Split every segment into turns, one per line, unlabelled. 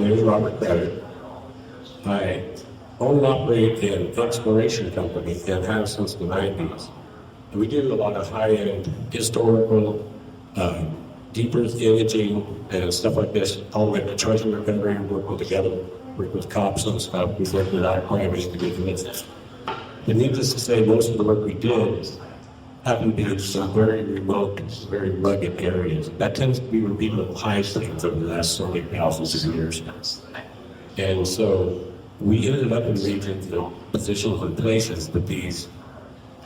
name is Robert Kryder. I own and operate an exploration company and have since the 90s. And we do a lot of high-end historical, deep earth imaging and stuff like this, all the way to treasure recovery, working together, work with cops and stuff. We work with our privates to get business. But needless to say, most of the work we did happened to be in some very remote, very rugged areas. That tends to be where people hide things over the last so many thousands of years. And so we ended up in regions and positions and places that these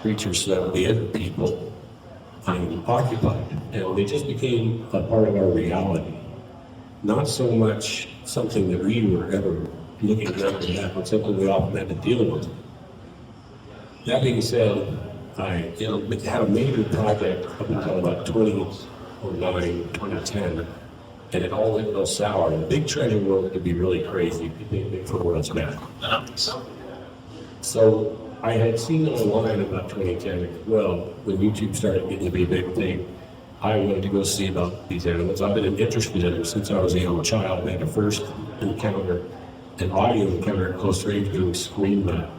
creatures that the other people occupied. And they just became a part of our reality. Not so much something that we were ever looking at, but something we often had to deal with. That being said, I had a major project up until about 2009, 2010, and it all went real sour. The big treasure world could be really crazy. You think Bigfoot world's bad. So I had seen online about 2010 as well, when YouTube started getting to be a big thing. I wanted to go see about these animals. I've been interested in them since I was a young child. I had a first encounter, an audio encounter at close range doing screen map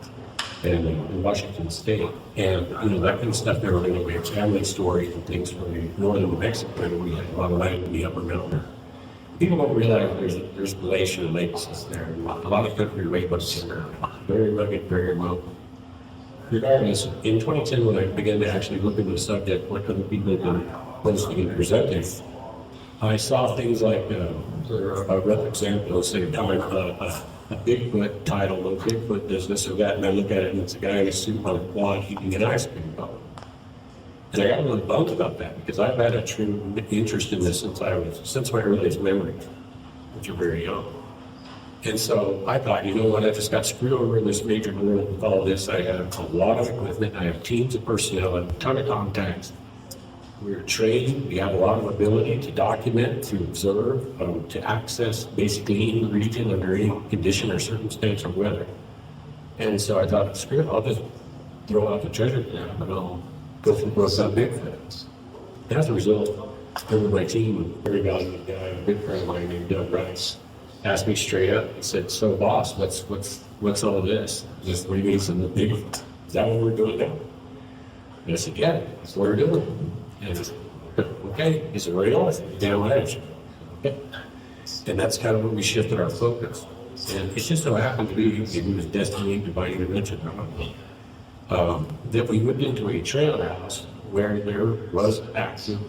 in Washington State. And that kind of stuff never went away. Family stories and things from northern New Mexico, where we had a lot of land in the upper mountain. People don't realize there's glacier lakes there. A lot of country lakes are very rugged, very remote. Regardless, in 2010, when I began to actually look into the subject, what other people have been posting and presenting, I saw things like, for a rough example, say, a Bigfoot title, when Bigfoot does this or that, and I look at it and it's a guy in a suit on a quad eating an ice cream cone. And I got really bummed about that because I've had a true interest in this since my earliest memories, which are very young. And so I thought, you know what, I just got screwed over in this major world with all this. I have a lot of equipment, I have teams of personnel, a ton of contacts. We're trained, we have a lot of ability to document, to observe, to access basically any region under any condition or circumstance or weather. And so I thought, screw it, I'll just throw out the treasure map and I'll go for broke up Bigfoot. As a result, over my team, a very valuable guy, a good friend of mine named Doug Rice, asked me straight up, he said, so boss, what's all this? What do you mean some of the Bigfoot? Is that what we're doing now? And I said, yeah, that's what we're doing. And he said, okay. He said, where are you going? Damn right. Okay. And that's kind of when we shifted our focus. And it just so happened to be, it was destiny, divine intervention, that we went into a trailer house where there was active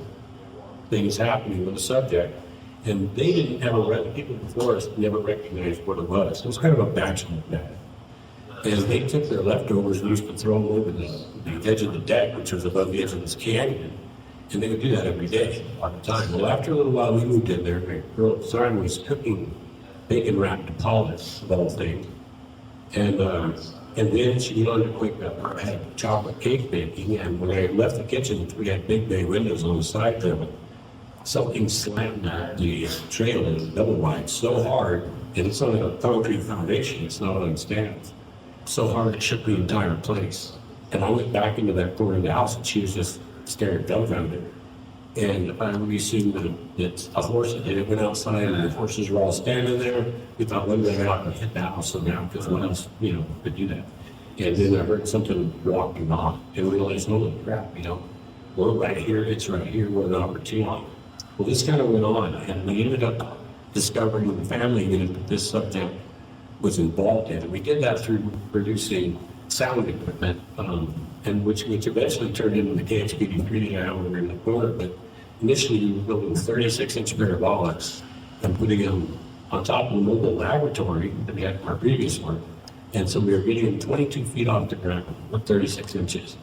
things happening with the subject. And they didn't ever, people before us never recognized what it was. It was kind of a bachelor pad. And they took their leftovers and used to throw them over the edge of the deck, which was above the edge of this canyon. And they would do that every day, all the time. Well, after a little while, we moved in there. My girl, Simon, was cooking bacon-wrapped polyps, of all things. And then she wanted to quick had chocolate cake baking. And when I left the kitchen, we had big bay windows on the side there. But something slammed the trailer double wide so hard, and it's on a concrete foundation, it's not on stands. So hard it shook the entire place. And I went back into that corner of the house and she was just staring dumbfounded. And we assumed that a horse had hit it, went outside and the horses were all standing there. We thought one day out and hit the house somehow because what else, could do that. And then I heard something walking off and we realized, holy crap, we're right here, it's right here, what an opportunity. Well, this kind of went on, and we ended up discovering the family unit that this subject was involved in. And we did that through producing sound equipment, and which eventually turned into the KHPD-3 that I over in the corner. But initially, we were building 36-inch parabolics and putting them on top of a mobile laboratory that we had from our previous work. And so we were getting them 22 feet off the ground with 36 inches.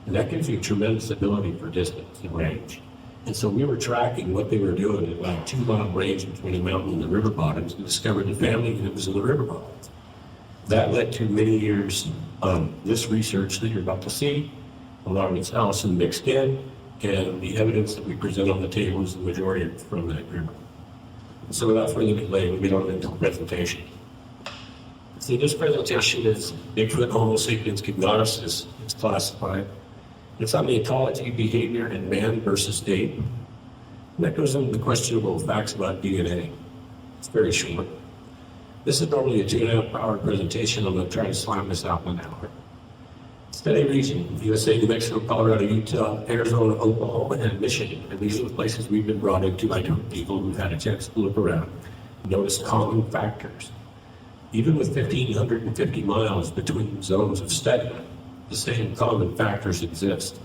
And that gives you tremendous ability for distance and range. And so we were tracking what they were doing at about a 2-mile range between the mountain and the river bottoms and discovered the family that was in the river bottoms. That led to many years of this research that you're about to see, along with Allison mixed in, and the evidence that we present on the table is the majority from that group. So without further delay, we get on into the presentation. So this presentation is Bigfoot Homo sapiens cognatus, as it's classified. It's on the ecology, behavior, and man versus ape. And that goes into the questionable facts about DNA. It's very short. This is normally a 2.5-hour presentation. I'm going to try to slam this out in an hour. Study region, USA, New Mexico, Colorado, Utah, Arizona, Oklahoma, and Michigan. And these are the places we've been brought into by different people who've had a chance to look around. Notice common factors. Even with 1,550 miles between zones of study, the same common factors exist.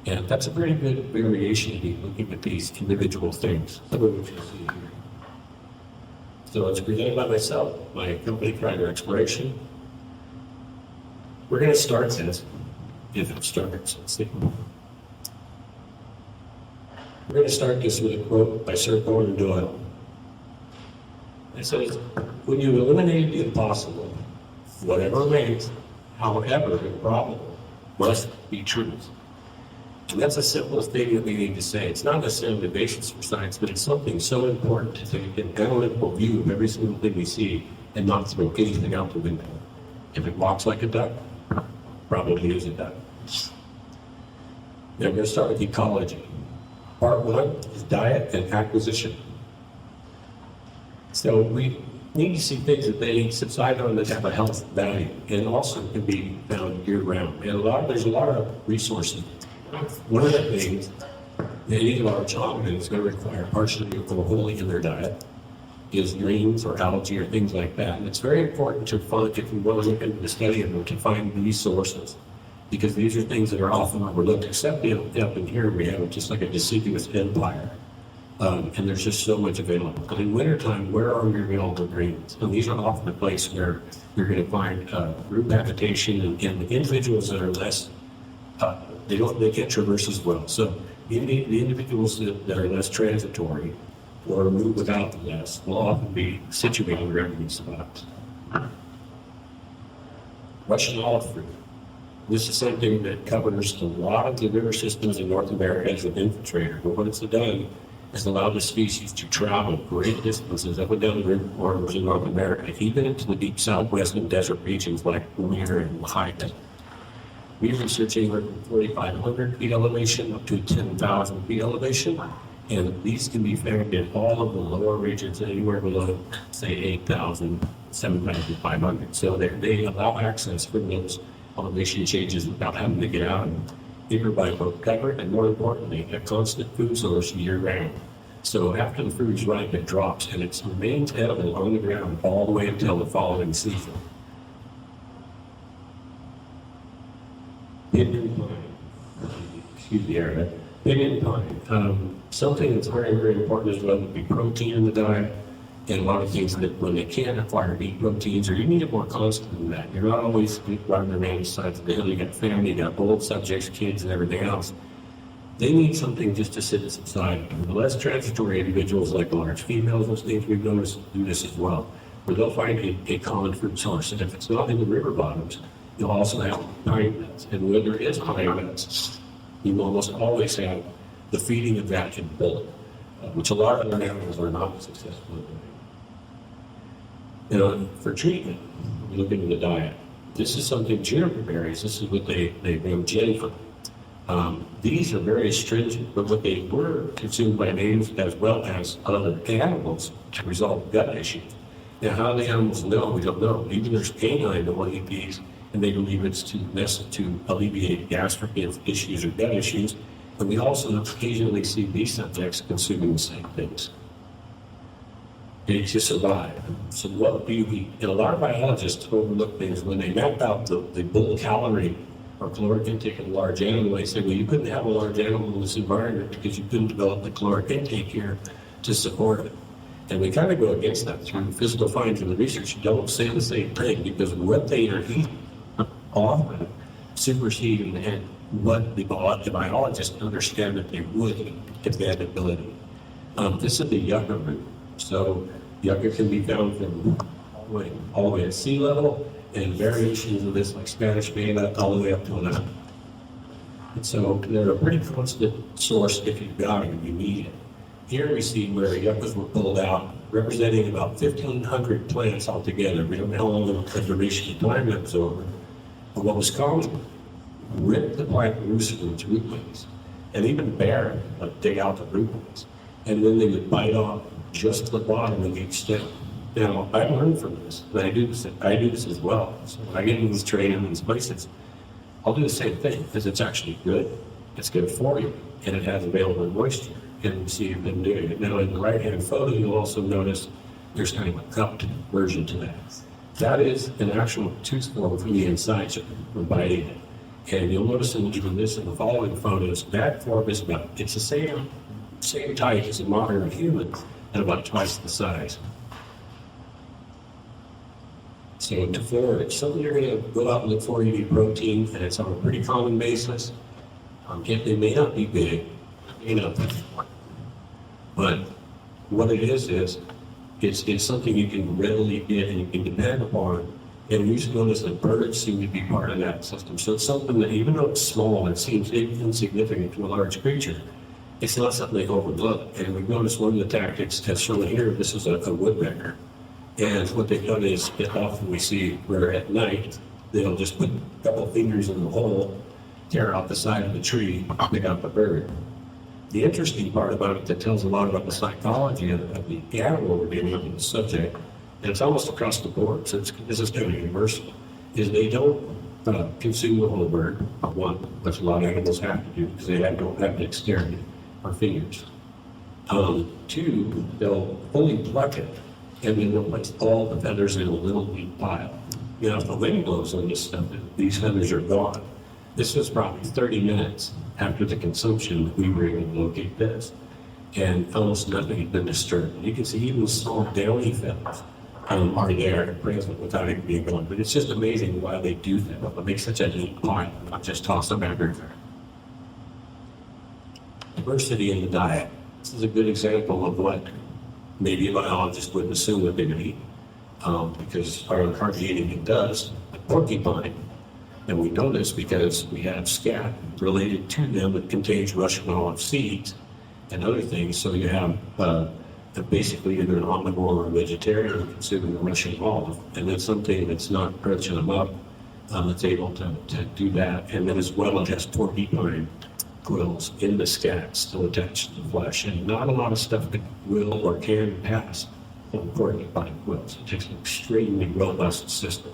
And that's a very good variation to be looking at these individual things. Some of which you'll see here. So it's presented by myself, my company, Kryder Exploration. We're going to start this, if it starts. Let's see. We're going to start this with a quote by Sir Conan Doyle. It says, when you eliminate the impossible, whatever remains, however improbable, must be truth. And that's the simplest thing that we need to say. It's not necessarily the basis for science, but it's something so important to take an analytical view of every single thing we see and not throw anything out the window. If it walks like a duck, probably is a duck. Now we're going to start with ecology. Part 1 is diet and acquisition. So we need to see things that they subside on that have a health value and also can be found year-round. And there's a lot of resources. One of the things that any large hominid is going to require partially or wholly in their diet is greens or algae or things like that. And it's very important to find, if you want to look into the study of them, to find these sources, because these are things that are often overlooked, except up in here we have just like a deciduous empire. And there's just so much available. But in wintertime, where are your available greens? And these are often a place where you're going to find group habitation and individuals that are less they can't traverse as well. So the individuals that are less transitory or move without the less will often be situated around these spots. Russian olive fruit. This is something that covers a lot of the river systems in North America as an infiltrator. But what it's done is allowed the species to travel great distances up and down the river corridors in North America, even into the deep southwest and desert regions like Weir and Lahaina. We research anywhere from 4,500 feet elevation up to 10,000 feet elevation, and these can be found in all of the lower regions, anywhere below, say, 8,000, 7,500. So they allow access for those elevation changes without having to get out and either by boat cover, and more importantly, a constant food source year-round. So after the food is ripe, it drops, and it remains edible on the ground all the way until the following season. Pinyon pine, excuse the area, pinyon pine. Something that's very, very important as well would be protein in the diet, and a lot of things that when they can't acquire eat proteins, or you need it more constant than that. You're not always running around the sides of the hill. You got family, you got old subjects, kids, and everything else. They need something just to sit and subside. The less transitory individuals, like large females, those things we've noticed do this as well, where they'll find a common food source. And if it's not in the river bottoms, you'll also have pine nuts. And when there is pine nuts, you will almost always have the feeding of that in bulk, which a lot of other animals are not successful at doing. For treatment, we look into the diet. This is something, juniper berries, this is what they grow gin from. These are very astringent, but what they were consumed by natives as well as other animals to resolve gut issues. Now, how the animals know, we don't know. Even there's canine that will eat these, and they believe it's to alleviate gastric issues or gut issues. And we also occasionally see these subjects consuming the same things. To survive. So what do you eat? And a lot of biologists overlook things when they map out the bull calorie or caloric intake of a large animal. They say, well, you couldn't have a large animal in this environment because you couldn't develop the caloric intake here to support it. And we kind of go against that through physical findings in the research. You don't say the same thing because what they are eating often supersede and what the biologists understand that they would eat if they had the ability. This is the yucca root. So yucca can be found from all the way at sea level, and variations of this like Spanish Maina all the way up to 11. And so they're a pretty constant source if you've got it and you need it. Here we see where yuccas were pulled out, representing about 1,500 plants altogether. We don't know how long the duration of time that was over. But what was common, rip the plant roots from its root blades, and even bare it, dig out the root blades. And then they would bite off just the bottom of each stem. Now, I learned from this, and I do this as well. So when I get in these training in these places, I'll do the same thing because it's actually good. It's good for you, and it has available moisture. And see, you've been doing it. Now, in the right-hand photo, you'll also notice there's kind of a cupped version to that. That is an actual tooth form from the inside from biting it. And you'll notice in even this in the following photos, that form is about, it's the same type as a modern human, and about twice the size. So to for it's something you're going to go out and look for. You need protein, and it's on a pretty common basis. They may not be big, may not be small, but what it is it's something you can readily get and you can depend upon. And you should notice that birds seem to be part of that system. So it's something that, even though it's small, it seems insignificant to a large creature. It's not something they overlook. And we've noticed one of the tactics that's shown here, this is a woodpecker. And what they've done is, often we see where at night, they'll just put a couple of fingers in the hole, tear out the side of the tree, pick out the bird. The interesting part about it that tells a lot about the psychology of the animal we're dealing with, the subject, and it's almost across the board, so this is kind of universal, is they don't consume the whole bird, one, which a lot of animals have to do because they don't have dexterity or fingers. Two, they'll fully pluck it, and then they'll place all the feathers in a little neat pile. You know, if the wind blows on this stuff, these feathers are gone. This was probably 30 minutes after the consumption that we were able to locate this, and almost nothing had been disturbed. You can see even small downy feathers are there and present without it being gone. But it's just amazing why they do that. It makes such a neat pile, not just toss them everywhere. Diversity in the diet. This is a good example of what maybe a biologist wouldn't assume that they would eat, because our hardly anything does. Porcupine. And we know this because we have scat related to them that contains Russian olive seeds and other things. So you have basically either an omnivore or a vegetarian consuming the Russian olive, and then something that's not crunching them up that's able to do that. And then as well as porcupine quills in the scat still attached to the flesh. And not a lot of stuff that will or can pass on porcupine quills. It takes an extremely robust system.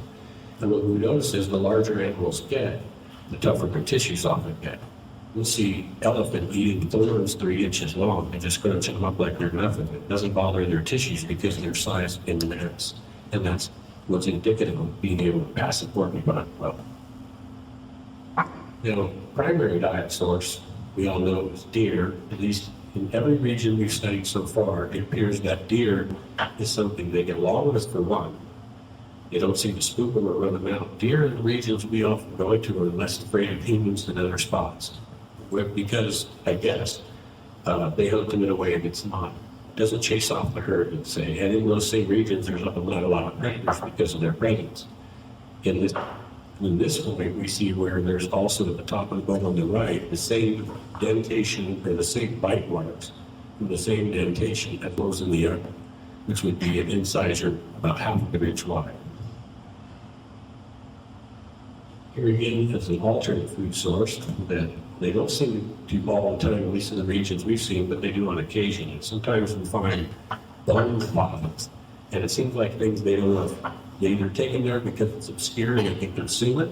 And what we notice is the larger animals get, the tougher their tissues often get. You'll see elephant eating thorns 3 inches long and just crunching them up like they're nothing. It doesn't bother their tissues because of their size in the mass. And that's what's indicative of being able to pass a porcupine well. You know, primary diet source, we all know, is deer. At least in every region we've studied so far, it appears that deer is something they get along with for one. They don't seem to spook them or run them out. Deer in the regions we often go to are less afraid of humans than other spots. Because, I guess, they hunt them in a way that's not, doesn't chase off the herd, let's say. And in those same regions, there's not a lot of predators because of their presence. In this point, we see where there's also at the top of the bone on the right, the same dentation or the same bite marks from the same dentation that goes in the upper, which would be an incisor about half of an inch wide. Here again is an alternate food source that they don't seem to do all the time, at least in the regions we've seen, but they do on occasion. And sometimes we find bone deposits, and it seems like things they don't know. They either take them there because it's obscure and they can consume it,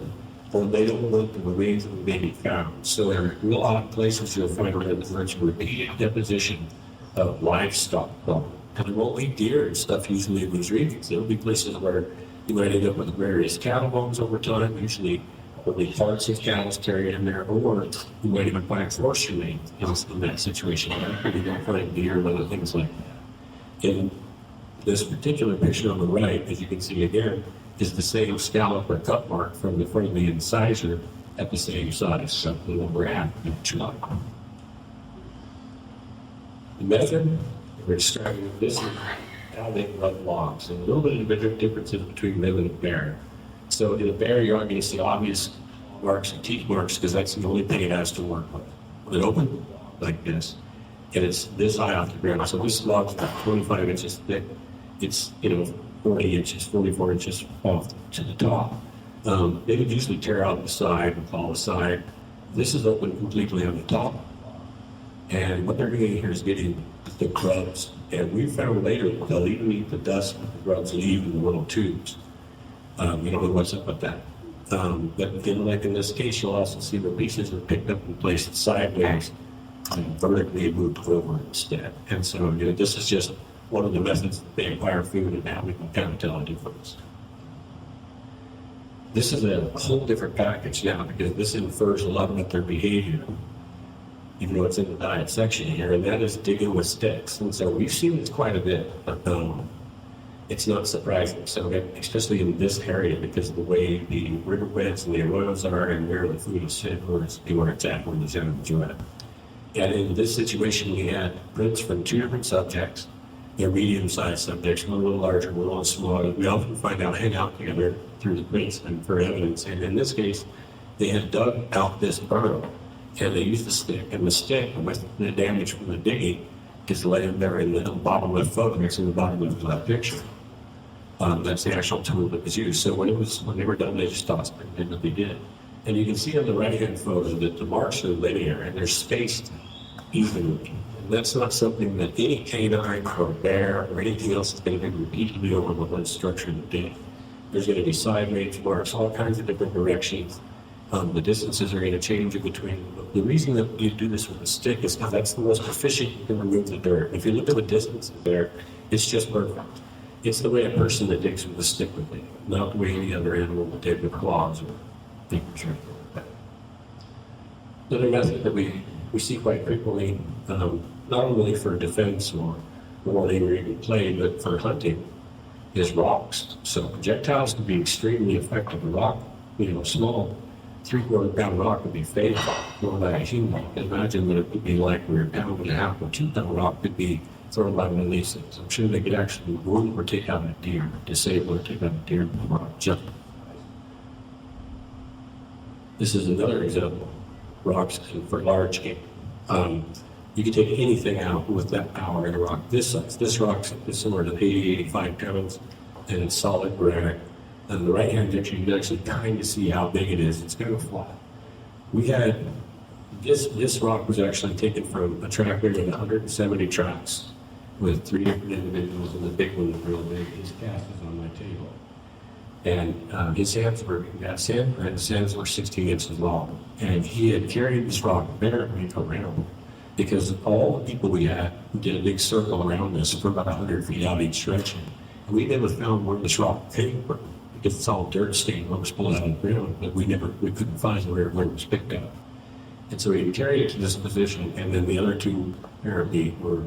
or they don't want the remains of the baby found. So there are real odd places you'll find where there's repeated deposition of livestock bone. And it won't be deer and stuff usually in these regions. There'll be places where you might end up with various cattle bones over time, usually only parts of cattle carried in there, or you might even find horse remains in that situation. You don't find deer and other things like that. In this particular picture on the right, as you can see again, is the same scallop or cut mark from the front of the incisor at the same size, so a little over half an inch long. The method we're describing this is how they run logs, and a little bit of the differences between them and a bear. So in a bear, you're not going to see obvious marks and teeth marks because that's the only thing it has to work with. When it opens like this, and it's this high off the ground, so this log's about 25 inches thick. It's 40 inches, 44 inches off to the top. They would usually tear out the side and fall the side. This is open completely on the top. And what they're doing here is getting the the grubs. And we found later they'll even eat the dust that the grubs leave in the little tubes. You don't know what's up with that. But again, like in this case, you'll also see the pieces are picked up and placed sideways and vertically moved over instead. And so, this is just one of the methods that they acquire food, and now we can kind of tell a difference. This is a whole different package now, because this infers a lot about their behavior, even though it's in the diet section here, and that is digging with sticks. And so we've seen this quite a bit. It's not surprising, so especially in this area, because of the way the riverbeds and the arroyos are and where the food is sit, where it's at, where the animals are at. And in this situation, we had prints from two different subjects. They're medium-sized subjects, one a little larger, one a little smaller. We often find out hang out together through the prints and for evidence. And in this case, they had dug out this burrow, and they used a stick. And the stick, with the damage from the digging, is laying there in the bottom left photo. It's in the bottom of that picture. That's the actual tool that was used. So when they were done, they just tossed it and did what they did. And you can see on the right-hand photo that the marks are linear and they're spaced evenly. And that's not something that any canine or bear or anything else is going to do repeatedly over the whole structure of the day. There's going to be sideways marks, all kinds of different directions. The distances are going to change in between. The reason that you do this with a stick is because that's the most efficient you can remove the dirt. If you look at the distances there, it's just perfect. It's the way a person that digs with a stick would dig, not the way any other animal would dig with claws or fingers or anything like that. Another method that we see quite frequently, not only for defense or warning or even play, but for hunting, is rocks. So projectiles can be extremely effective. A rock, small 3/4 pound rock would be fatal thrown by a human. You can imagine what it would be like where a pound and a half or 2 pound rock could be thrown by one of these things. I'm sure they could actually wound or take out a deer, disable or take out a deer with a rock jump. This is another example. Rocks for large game. You can take anything out with that power in a rock this size. This rock is similar to 80, 85 pounds, and it's solid granite. And the right-hand picture, you can actually kind of see how big it is. It's kind of flat. We had this rock was actually taken from a track with 170 tracks with 3 different individuals, and the big one was real big. His cast is on my table. And his hands were 16 inches long. And he had carried this rock apparently around, because all the people we had did a big circle around this for about 100 feet out each direction. And we never found where this rock came from, because it's all dirt stained when it was pulled out of the ground, but we couldn't find where it was picked up. And so he carried it to this position, and then the other two apparently were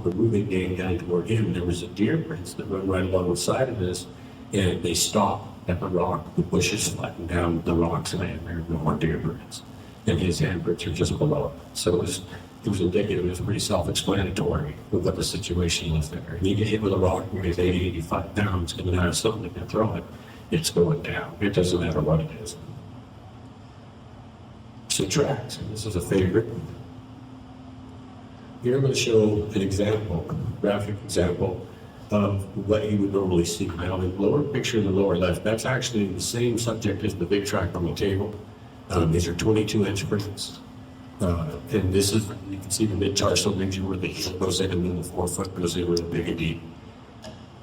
moving game down toward him. There was a deer prints that run right along the side of this, and they stopped at the rock. The bushes flattened down the rocks, and there were no more deer prints. And his handprints are just below it. So it was indicative, it was pretty self-explanatory of what the situation was there. And you get hit with a rock, and it's 80, 85 pounds coming out of something that can throw it, it's going down. It doesn't matter what it is. So tracks, and this is a favorite. Here I'm going to show an example, a graphic example of what you would normally see. Now, the lower picture in the lower left, that's actually the same subject as the big track on the table. These are 22-inch prints. And this is, you can see the mid-tarsal region where the heel goes in, and then the forefoot goes in really big and deep.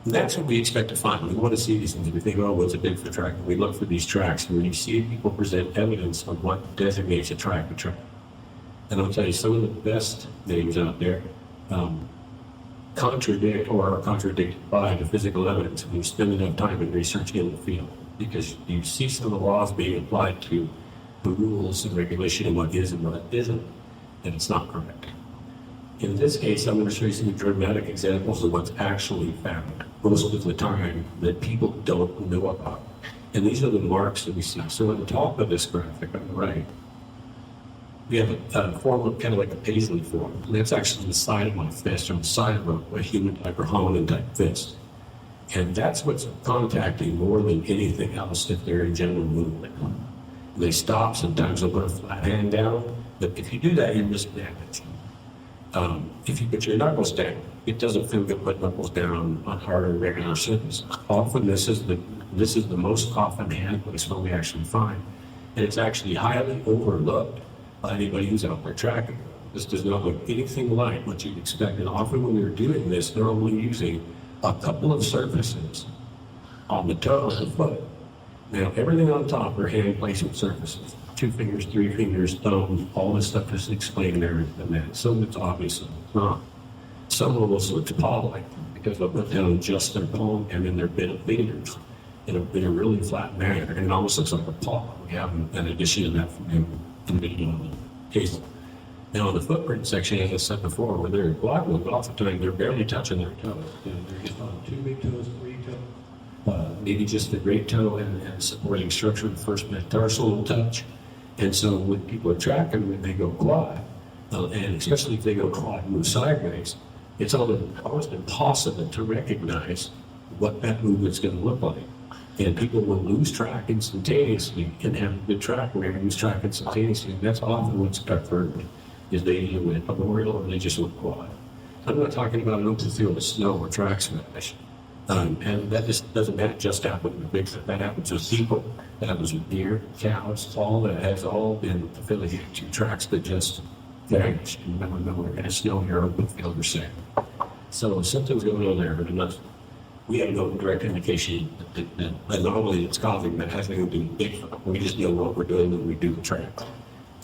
And that's what we expect to find. We want to see these things. We think, what's a Bigfoot track? And we look for these tracks. And when you see people present evidence of what designates a track. And I'll tell you, some of the best names out there contradict or are contradicted by the physical evidence. And you spend enough time in research in the field, because you see some of the laws being applied to the rules and regulation and what is and what isn't, and it's not correct. In this case, I'm going to show you some dramatic examples of what's actually found most of the time that people don't know about. And these are the marks that we see. So on the top of this graphic on the right, we have a form of kind of like a paisley form. And that's actually the side of my fist, or the side of a human type or hominin type fist. And that's what's contacting more than anything else if they're in general movement. They stop, sometimes they'll put a flat hand down, but if you do that, you risk damage. If you put your knuckles down, it doesn't feel good putting knuckles down on hard or regular surface. Often this is the most common hand placement we actually find, and it's actually highly overlooked by anybody who's out there tracking. This does not look anything like what you'd expect. And often when they're doing this, they're only using a couple of surfaces on the toe of the foot. Now, everything on top are hand placement surfaces. 2 fingers, 3 fingers, thumb, all this stuff is explained there in that. Some of it's obvious, some it's not. Some almost look paw-like because they'll put down just their palm and then their bent fingers in a really flat manner. And it almost looks like a paw. We have an addition of that from the video on the case. Now, in the footprint section, as I said before, when they're walking, oftentimes they're barely touching their toes. They're just on 2 big toes, 3 toes, maybe just the great toe and supporting structure of the first metatarsal will touch. And so when people are tracking, when they go quad, and especially if they go quad and move sideways, it's almost impossible to recognize what that movement's going to look like. And people will lose track instantaneously and have a good track where they lose track instantaneously. And that's often what's preferred, is they either went arboreal or they just went quad. I'm not talking about an open field of snow or track smash. And that just doesn't just happen with Bigfoot. That happens with people. That happens with deer, cows. All that has all been affiliated to tracks that just vanish and never know we're in a snowy or open field or sand. So something's going on there, but we have no direct indication that the anomaly that's causing that has nothing to do with Bigfoot. We just know what we're doing when we do the track.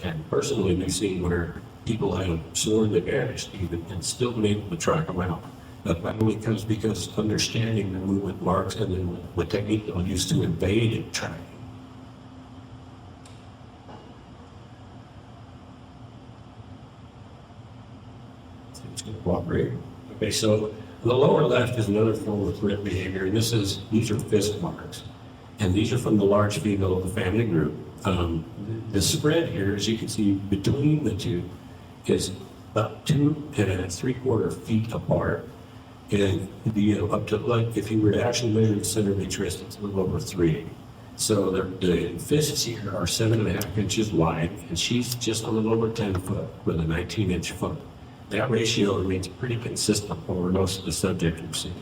And personally, we've seen where people have sworn they vanished even and still been able to track them out. That only comes because understanding the movement marks and then the technique they'll use to evade and track. It's going to cooperate. Okay, so the lower left is another form of grip behavior, and these are fist marks. And these are from the large female of the family group. The spread here, as you can see, between the two is about 2 3/4 feet apart. And up to, like, if you were to actually measure the center of each wrist, it's a little over 3. So the fists here are 7.5 inches wide, and she's just a little over 10 foot with a 19-inch foot. That ratio remains pretty consistent over most of the subjects we've seen.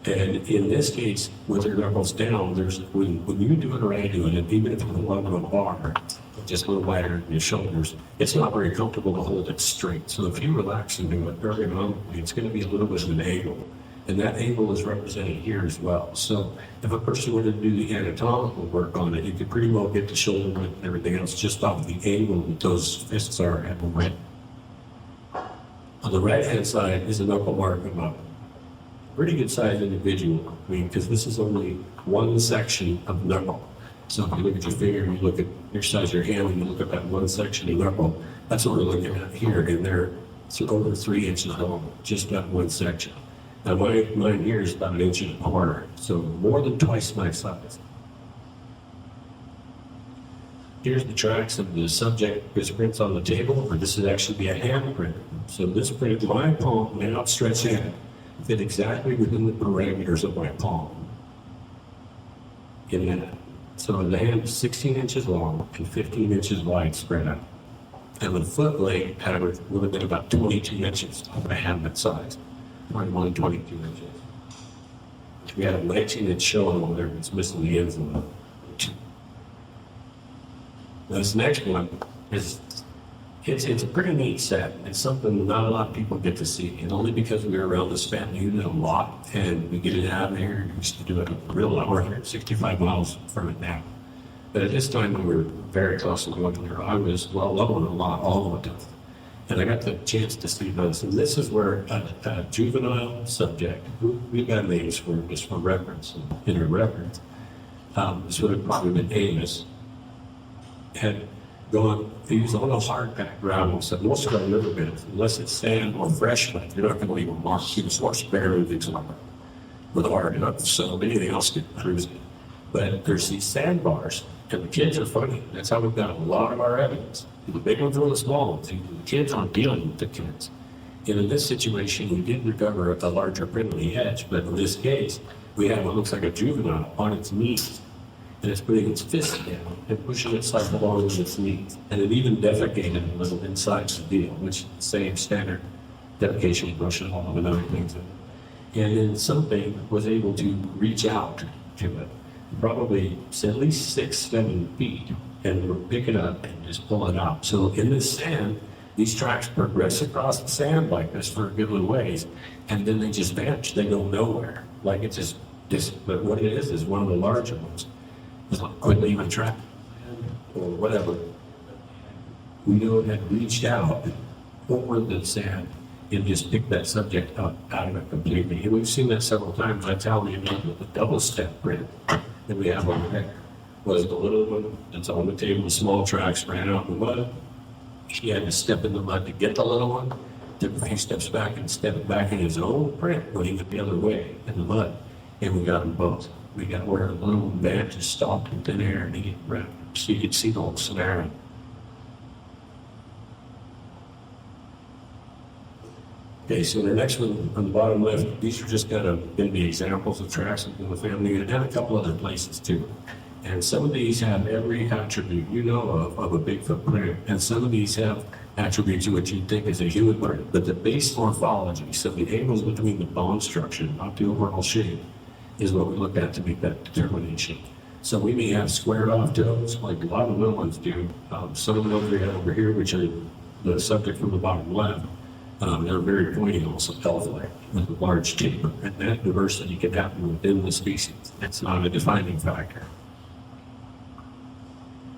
And in this case, with her knuckles down, when you do it or I do it, and even if you hold on a bar, just a little wider in your shoulders, it's not very comfortable to hold it straight. So if you relax and do it ergonomically, it's going to be a little bit of an angle. And that angle is represented here as well. So if a person were to do the anatomical work on it, you could pretty well get the shoulder width and everything else just off the angle that those fists are at the width. On the right-hand side is a knuckle mark of a pretty good-sized individual. I mean, because this is only one section of knuckle. So if you look at your finger, you look at your size of your hand, and you look at that one section of knuckle, that's what we're looking at here. And they're over 3 inches long, just that one section. Now mine here is about 1.25 inches, so more than twice my size. Here's the tracks of the subject prints on the table, or this would actually be a hand print. So this print, my palm, my outstretched hand, fit exactly within the parameters of my palm. In that. So the hand is 16 inches long and 15 inches wide spread out. And the foot length pattern would have been about 22 inches of a hand that size. 21, 22 inches. We had a 19-inch showing over there, it's missing the ends of it. This next one is, it's a pretty neat set. It's something not a lot of people get to see, and only because we were around this family unit a lot, and we get it out of here. We used to do it a real lot. We're 165 miles from it now. But at this time, we were very close to going there. I was well alone a lot, all the time. And I got the chance to see this. And this is where a juvenile subject, who we've got names for just for reference, in her reference, this would have probably been Amos, had gone, they use all the hard packed gravel, so most of our riverbeds, unless it's sand or fresh mud, you're not going to leave a mark. You just watch barely things like that with hard enough, so anything else could cruise it. But there's these sandbars, and the kids are funny. That's how we've got a lot of our evidence. The big ones or the small ones. The kids aren't dealing with the kids. And in this situation, we did recover a larger print on the edge, but in this case, we have what looks like a juvenile on its knees. And it's putting its fist down and pushing itself along with its knees. And it even defecated a little inside the deal, which is the same standard defecation, brushing along and other things. And then something was able to reach out to it, probably at least 6, 7 feet, and pick it up and just pull it out. So in this sand, These tracks progress across the sand like this for a good little ways, and then they just vanish. They go nowhere. Like it's just but what it is one of the larger ones. It's like quit leaving track or whatever. We know it had reached out over the sand and just picked that subject up out of it completely. And we've seen that several times. That's how we ended up with the double step print that we have over there. Was the little one that's on the table, the small tracks ran out in the mud. He had to step in the mud to get the little one. Took a few steps back and stepped back in his own print when he went the other way in the mud. And we got them both. We got where the little van just stopped in thin air and he wrapped. So you could see the whole scenario. Okay, so the next one on the bottom left, these are just kind of going to be examples of tracks within the family and a couple other places too. And some of these have every attribute you know of a Bigfoot print, and some of these have attributes of what you'd think is a human print. But the base morphology, so the angles between the bone structure, not the overall shape, is what we look at to make that determination. So we may have squared off toes, like a lot of little ones do. Some of the ones we have over here, which are the subject from the bottom left, they're very pointy, also elf-like, with a large taper. And that diversity can happen within the species. It's not a defining factor.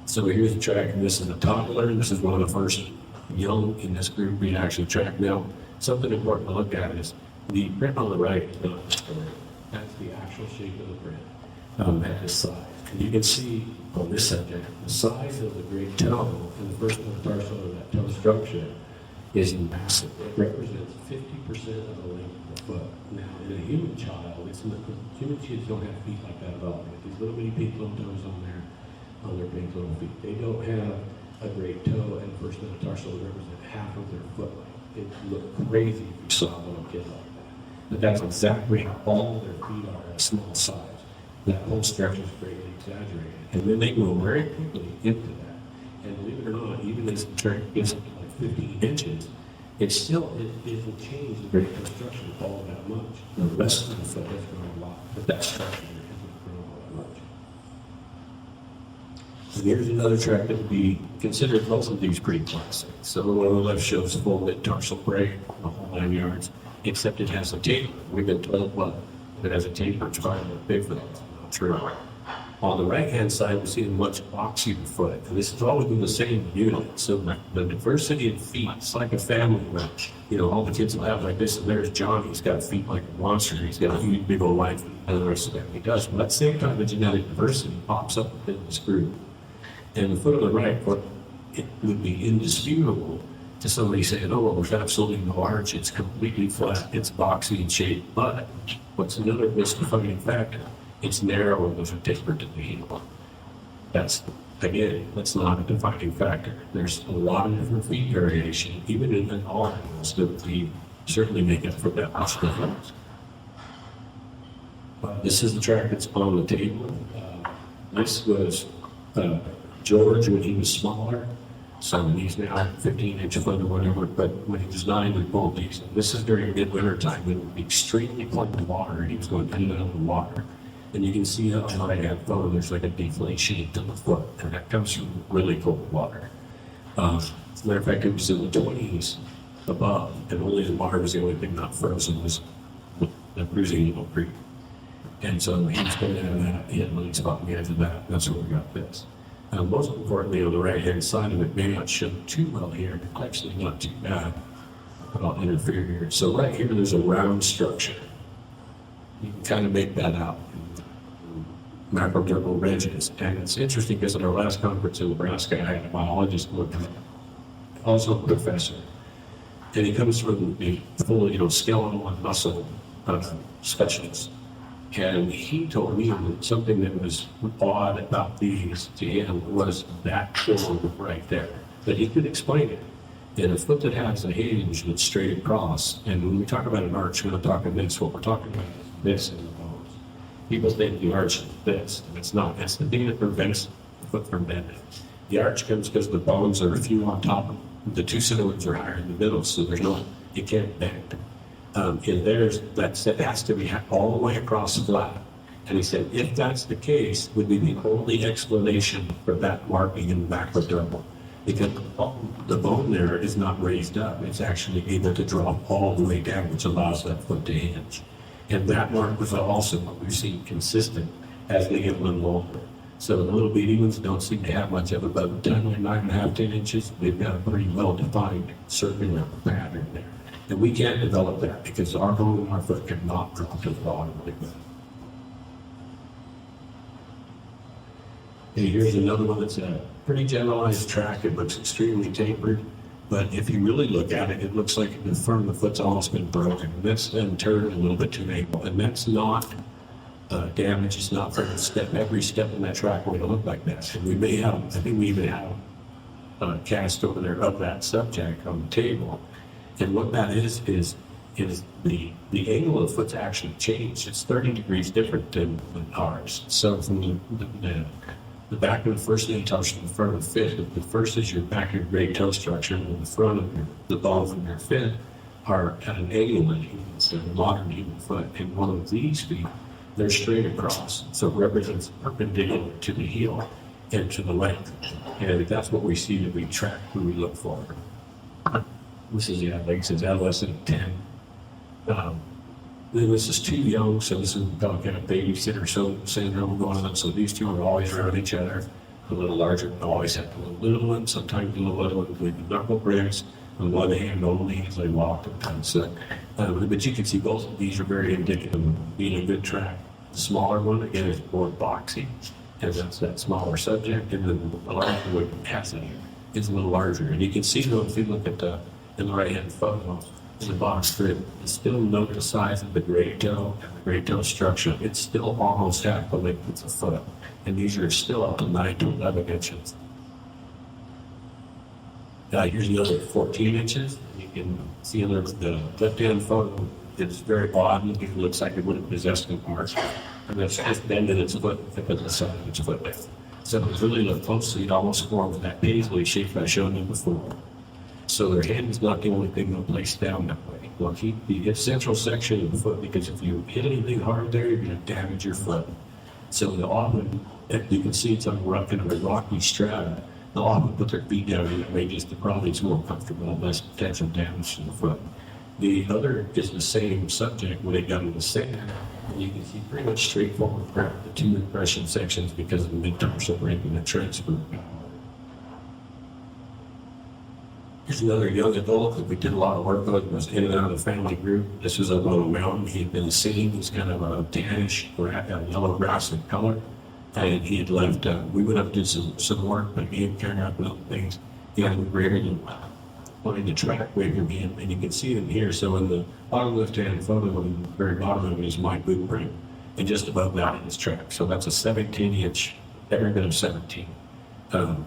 So here's a track, and this is a toddler. This is one of the first young in this group we actually tracked. Now, something important to look at is the print on the right is not the story. That's the actual shape of the print at this size. And you can see on this subject, the size of the great toe and the first metatarsal of that toe structure is massive. It represents 50% of the length of the foot. Now, in a human child, human kids don't have feet like that at all. They have these little bitty pink little toes on their pink little feet. They don't have a great toe and first metatarsal that represent half of their foot length. It would look crazy if you saw a little kid like that. But that's exactly how all their feet are at a small size. That whole structure is greatly exaggerated. And then they go very quickly into that. And believe it or not, even as the track gets up to like 15 inches, it doesn't change the great construction all that much. The rest of the foot has grown a lot, but that structure hasn't grown all that much. And here's another track that would be considered both of these pretty classic. So the one on the left shows full mid-tarsal break, the whole 9 yards, except it has a taper. We've been told what? It has a taper, it's fine with Bigfoot. It's not true. On the right-hand side, we see a much boxier foot, and this has always been the same unit. So the diversity of feet, it's like a family where, all the kids will have like this, and there's Johnny, he's got feet like a monster, he's got a huge big old life, and the rest of them he does. But at the same time, the genetic diversity pops up within this group. And the foot on the right, it would be indisputable to somebody saying, oh, well, there's absolutely no arch, it's completely flat, it's boxy in shape. But what's another mystifying factor? It's narrow and there's a taper to the heel. That's not a defining factor. There's a lot of different feet variation, even in all animals, that we certainly make up for that much difference. This is the track that's on the table. This was George when he was smaller. So he's now 15-inch foot or whatever, but when he was 9, we pulled these. And this is during midwinter time when it would be extremely cold water, and he was going in and out of the water. And you can see on the right-hand photo, there's like a deflation to the foot, and that comes from really cold water. As a matter of fact, it was in the 20s above, and only the water was the only thing not frozen, was the bruising Eagle Creek. And so he was going out of that, he had a little spot on the edge of that, that's where we got this. Most importantly, on the right-hand side of it, may not show too well here, it's actually not too bad, but I'll interfere here. So right here, there's a round structure. You can kind of make that out. Macrodermal ridges. And it's interesting because at our last conference in Nebraska, I had a biologist look at it, also a professor. And he comes from the full, skeletal and muscle specialist. And he told me that something that was odd about these to him was that form right there. But he could explain it. In a foot that has a hinge that's straight across, and when we talk about an arch, we're not talking this, what we're talking about is this in the bones. People think the arch is this, and it's not. That's the thing that prevents the foot from bending. The arch comes because the bones are a few on top of the two cylinders are higher in the middle, so it can't bend. And it has to be all the way across flat. And he said, if that's the case, would be the only explanation for that marking in the macrodermal. because the bone there is not raised up. It's actually able to drop all the way down, which allows that foot to hinge. And that mark was also what we've seen consistent as they get a little older. So the little bitty ones don't seem to have much of it, but by the time they're 9.5, 10 inches, they've got a pretty well-defined circular pattern there. And we can't develop that because our bone in our foot cannot drop to the bottom like that. Okay, here's another one that's a pretty generalized track. It looks extremely tapered, but if you really look at it, it looks like the front of the foot's almost been broken. And that's then turned a little bit to an ankle, and that's not damage. It's not from every step in that track going to look like that. And we may have, I think we even have a cast over there of that subject on the table. And what that is the angle of the foot's actually changed. It's 30 degrees different than ours. So from the back of the first metatarsal to the front of the fifth, the first is your back of your great toe structure, and the front of the ball from your fifth are at an angle instead of a modern human foot. And one of these feet, they're straight across, so it represents perpendicular to the heel and to the length. And that's what we see that we track when we look for. This is, like I said, adolescent 10. This is too young, so this is kind of babysitter syndrome going on. So these two are always around each other. The little larger one always have the little one, sometimes the little one with knuckle breaks, on one hand only as they walk and so. But you can see both of these are very indicative of being a good track. The smaller one, again, is more boxy, and that's that smaller subject, and then the larger one has it is a little larger. And you can see, though, if you look at in the right-hand photo, in the box strip, you still note the size of the great toe and the great toe structure. It's still almost half the length of the foot, and these are still up to 9 to 11 inches. Here's another 14 inches. You can see in the left-hand photo, it's very odd. It looks like it would have possessed a mark. And it's just bended its foot at the side of its foot. So if you really look closely, it almost forms that paisley shape I showed you before. So their hand is not the only thing they'll place down that way. They'll keep the central section of the foot, because if you hit anything hard there, you're going to damage your foot. So they'll often, you can see it's on a rocky strata. They'll often put their feet down in that way just to probably it's more comfortable, less potential damage to the foot. The other is the same subject when they got in the sand. And you can see pretty much straightforward the two impression sections because of the mid-tarsal break and the transfer. Here's another young adult that we did a lot of work with, was in and out of the family group. This was up on a mountain. He had been seen. He's kind of a tannish, yellow grass in color. And he had left, we went up and did some work, but he had carried out little things. He had a greater than wanting to track with him, and you can see it here. So in the bottom left-hand photo, on the very bottom of it is my boot print, and just above that is track. So that's a 17-inch, every bit of 17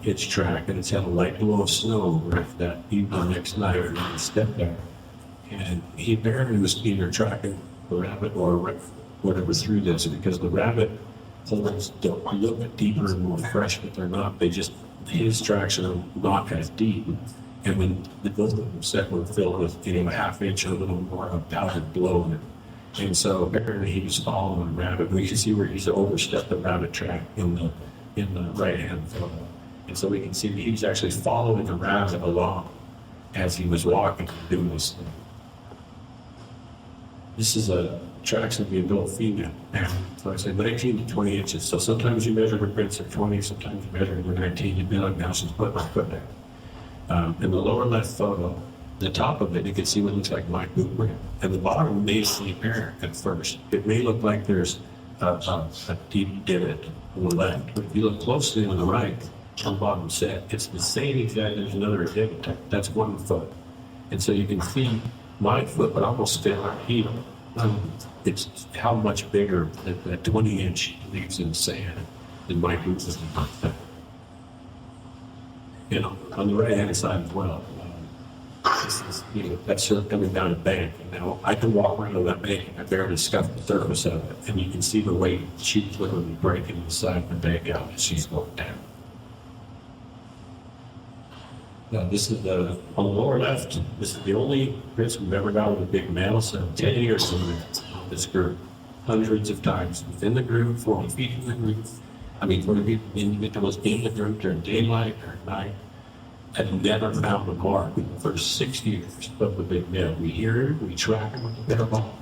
inch track, and it's had a light glow of snow right that evening, the next night, or he stepped there. And he apparently was either tracking the rabbit or whatever through this, because the rabbit holes don't look deeper and more fresh, but they're not. They just, his tracks are not as deep. And when the both of them set were filled with, a half inch or a little more of powdered blow. And so apparently he was following the rabbit. We can see where he's overstepped the rabbit track in the right hand photo. And so we can see that he's actually following the rabbit along as he was walking and doing this thing. This is a tracks of the adult female. So I said 19 to 20 inches. So sometimes you measure with prints at 20, sometimes you measure with 19. You'd be like, now she's put my foot down. In the lower left photo, the top of it, you can see what looks like my boot print. And the bottom may seem apparent at first. It may look like there's a deep divot on the left, but if you look closely on the right, on the bottom set, it's the same exact, there's another divot. That's 1 foot. And so you can see my foot would almost fit our heel. It's how much bigger that 20-inch leaves in sand than my boot is. On the right-hand side as well. This is, that's sort of coming down a bank. And now I can walk around on that bank and I barely scuff the surface of it. And you can see the weight. She's literally breaking the side of the bank out as she's going down. Now, this is on the lower left, this is the only prints we've ever got with a big male. So 10 years in this group, hundreds of times within the group, 40 feet in the group. 40 individuals in the group during daylight or night. had never found a mark for 6 years of the big male. We hear it, we track him with the bear ball.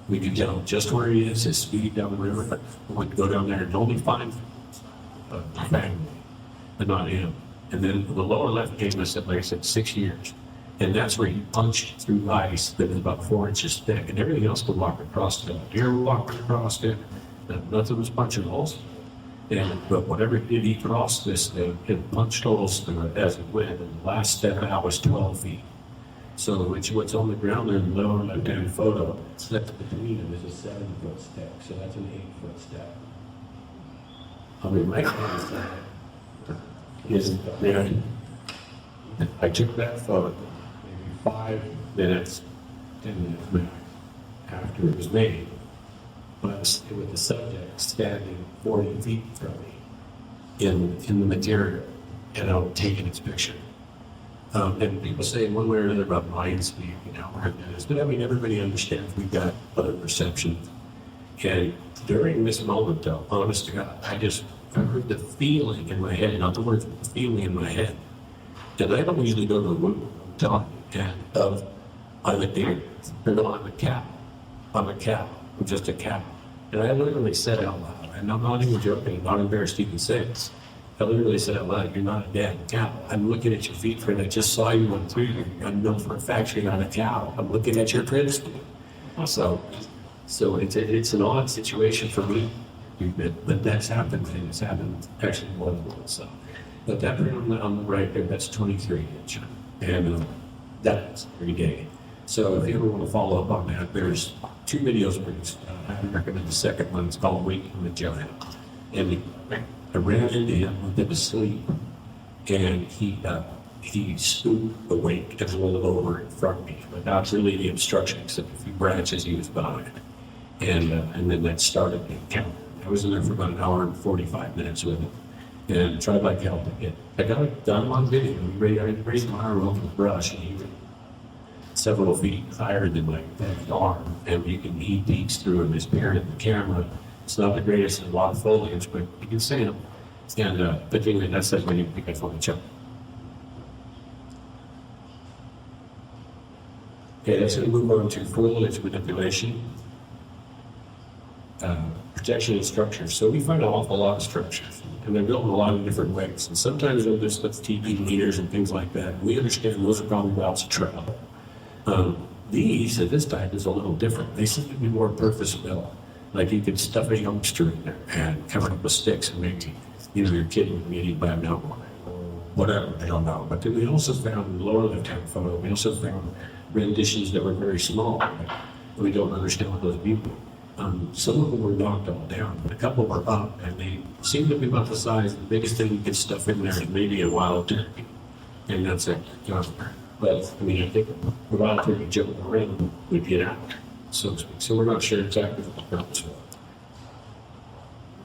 We could tell just where he is, his speed down the river, but we'd go down there and only find the family, but not him. And then the lower left gave us, like I said, 6 years. And that's where he punched through ice that was about 4 inches thick, and everything else would walk across it. Deer would walk across it, and nothing was punching holes. But whatever he did, he crossed this thing and punched holes through it as it went. And the last step out was 12 feet. So what's on the ground there in the lower left-hand photo, that's between them is a 7-foot step. So that's an 8-foot step. I mean, my hand is there. I took that photo maybe 5 minutes, 10 minutes back after it was made, but with the subject standing 40 feet from me in the material, and I'm taking its picture. And people say one way or another about mind speed, but I mean, everybody understands we've got other perceptions. And during this moment, though, honest to God, I heard the feeling in my head, not the words, but the feeling in my head. And I don't usually go to the womb, I'm telling you, and I'm a deer. No, I'm a cow. I'm a cow. I'm just a cow. And I literally said out loud, and I'm not even joking, I'm not embarrassed to even say this. I literally said out loud, you're not a damn cow. I'm looking at your feet print. I just saw you went through here. I know for a fact you're not a cow. I'm looking at your prints. So it's an odd situation for me. But that's happened, and it's happened actually more than once. So. But that print on the right there, that's 23 inch. And that's every day. So if you ever want to follow up on that, there's 2 videos produced. I recommend the second one. It's called Waking the Giant. And I ran into him with him asleep, and he stooped awake and rolled over in front of me. But that's really the obstruction, except a few branches he was behind. And then that started the encounter. I was in there for about an hour and 45 minutes with him, and tried like hell to get. I got it done on video. I raised my arm over the brush, and he was several feet higher than my arm, and he peeks through him. His parent in the camera. It's not the greatest in a lot of foliage, but you can see him. And but anyway, that's when you pick up on the chip. Okay, let's move on to foliage manipulation, protection and structure. So we find an awful lot of structures, and they're built in a lot of different ways. And sometimes there's stuff TV meters and things like that. We understand those are probably routes of travel. These at this type is a little different. They seem to be more purpose-built. Like you could stuff a youngster in there and cover it with sticks, and maybe your kid would be eaten by a mountain lion or whatever, I don't know. But then we also found in the lower left-hand photo, we also found renditions that were very small. Right? We don't understand what those people. Some of them were knocked all down, but a couple were up, and they seem to be about the size. The biggest thing you could stuff in there is maybe a wild turkey, and that's it. But I mean, I think a wild turkey jumping around would get out, so to speak. So we're not sure exactly what the purpose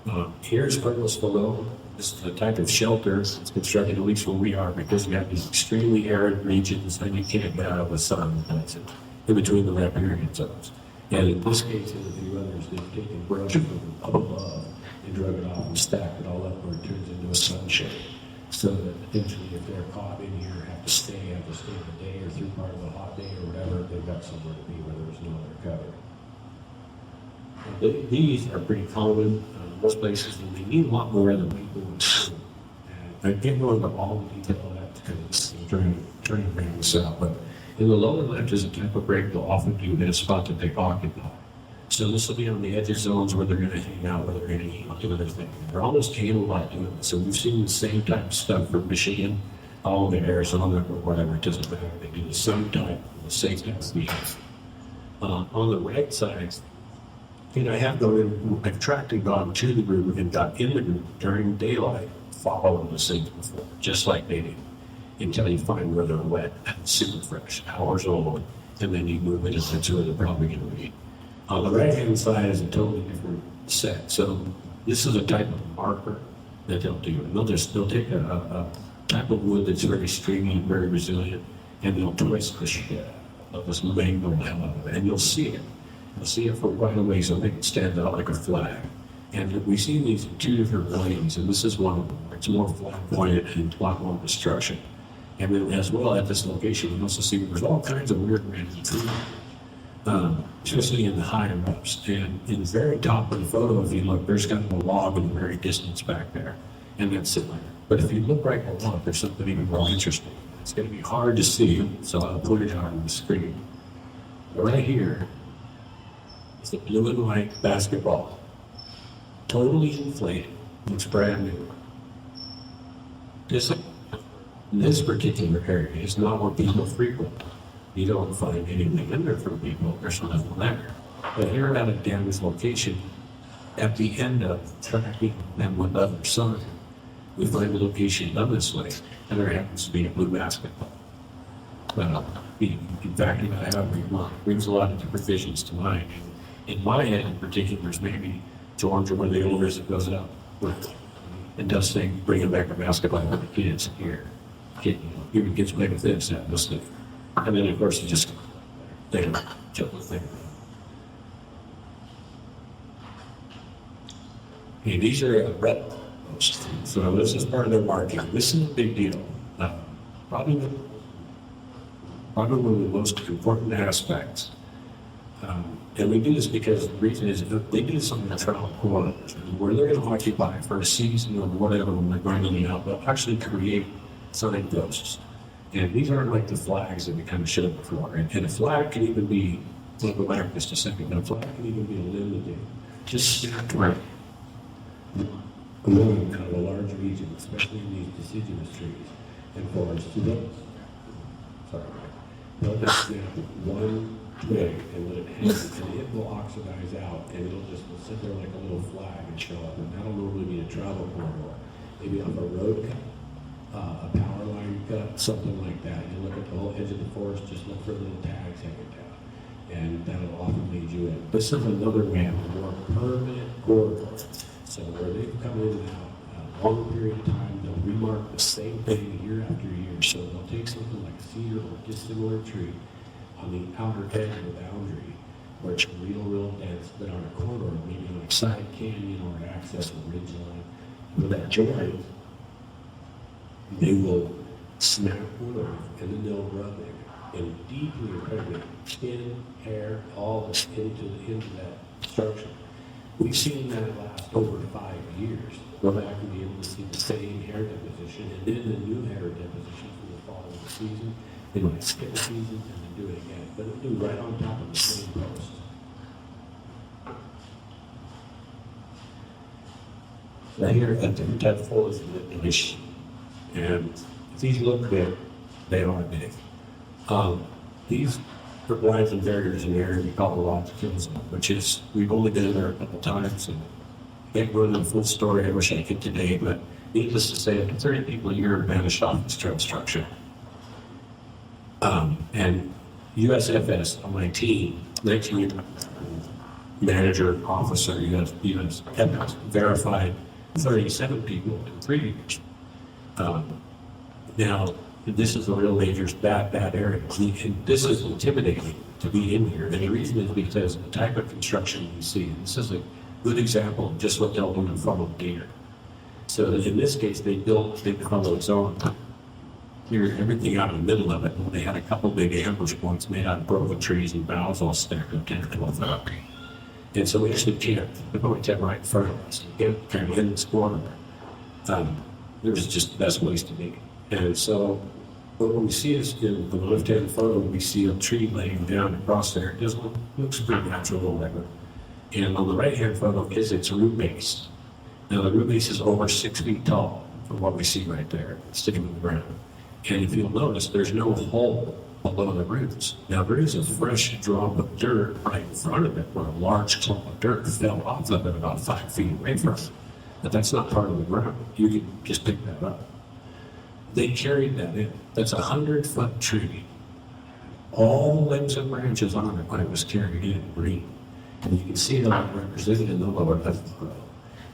was. Here's purpose below. This is the type of shelter that's constructed, at least where we are, because we have these extremely arid regions, and you can't get out of the sun. That's it, in between the riparian zones. And in this case, and a few others, they've taken brush from up above and drug it off and stacked it all up where it turns into a sunshade. So that eventually, if they're caught in here, have to stay the day or through part of a hot day or whatever, they've got somewhere to be where there's no other cover. These are pretty common in most places, and they need a lot more than people would assume. And I can't go into all the detail of that because I'm trying to bring this out, but in the lower left is a type of break they'll often do in a spot that they occupy. So this will be on the edge of zones where they're going to hang out, where they're going to eat, do other things. They're almost capable of doing it. So we've seen the same type of stuff from Michigan, all the Arizona, or whatever. It doesn't matter. They do the same type, the same type of behavior. On the right side, I've tracked and gone to the group and got in the group during daylight, following the things before, just like they do, until you find where they're wet and super fresh, hours old, and then you move it, and that's where they're probably going to be. On the right-hand side is a totally different set. So this is a type of marker that they'll do. And they'll take a type of wood that's very stringy and very resilient, and they'll twist the shit of this mangled hell out of it, and you'll see it. You'll see it from quite a ways, so they can stand out like a flag. And we've seen these in two different ways, and this is one of them. It's more flamboyant and a lot more destruction. And then as well at this location, you also see there's all kinds of weird random trees, especially in the higher ups. And in the very top of the photo, if you look, there's kind of a log in the very distance back there, and that's it. But if you look right below, there's something even more interesting. It's going to be hard to see, so I'll put it out on the screen. Right here is the blue and white basketball, totally inflated. Looks brand new. This particular area is not where people frequent. You don't find anything in there from people. There's nothing there. But here at a damaged location, at the end of tracking them with other sun, we find the location done this way, and there happens to be a blue basketball. In fact, brings a lot of different visions to mind. In my head, in particular, is maybe Georgia, one of the owners that goes out and does things, bringing back a basketball with the kids here. Even kids play with this, that, this thing. And then, of course, you just they kill the thing. Okay, these are red posts. So this is part of their marketing. This is a big deal. Probably one of the most important aspects. And we do this because the reason is they do something that's around where they're going to occupy for a season or whatever when they're going out, they'll actually create signposts. And these aren't like the flags that we kind of showed before. And a flag can even be, we'll go back just a second, a flag can even be limited. Just snapped right. Along kind of a large region, especially in these deciduous trees and forests. They'll just snap one twig and let it hang, and it will oxidize out, and it'll sit there like a little flag and show up. And that'll normally be a travel corridor, maybe off a road cut, a power line cut, something like that. You look at the whole edge of the forest, just look for little tags hanging down, and that'll often lead you in. This is another way of a more permanent corridor. So where they've come in and out a long period of time, they'll remark the same thing year after year. So they'll take something like a cedar or dissimilar tree on the outer edge of the boundary, where it's real dense, but on a corridor, maybe like side canyon or access a ridge line. With that joint, they will snap wood off, and then they'll rub it and deeply impregnate skin, hair, all into that structure. We've seen that last over 5 years. Go back and be able to see the same hair deposition, and then the new hair deposition from the following season. They might skip a season and then do it again, but it'll do right on top of the same post. Now here at the depth full is manipulation, and if these look big, they are big. These are blinds and barriers in the area we call the lots of kills, which is, we've only been there a couple times, and I can't go into the full story, I wish I could today, but needless to say, 30 people a year vanished off this trail structure. And USFS on my team, 19 manager, officer, US verified 37 people in 3 years. Now, this is a real dangerous, bad area. And this is intimidating to be in here. And the reason is because of the type of construction you see. And this is a good example of just what they'll do in front of deer. So in this case, they followed zone. Cleared everything out in the middle of it. And they had a couple big ambush points made out of broken trees and boughs all stacked up 10 or 12 up. And so we actually camped. We camped right in front of us. We camped kind of in this corner. There's just the best place to be. And so what we see is in the left-hand photo, we see a tree laying down across there. It doesn't looks pretty natural or whatever. And on the right-hand photo is its root base. Now the root base is over 6 feet tall from what we see right there, sticking in the ground. And if you'll notice, there's no hole below the roots. Now there is a fresh drop of dirt right in front of it, where a large clump of dirt fell off of it about 5 feet away from it. But that's not part of the ground. You can just pick that up. They carried that in. That's a 100-foot tree. All limbs and branches on it when it was carried in green. And you can see that represented in the lower left photo.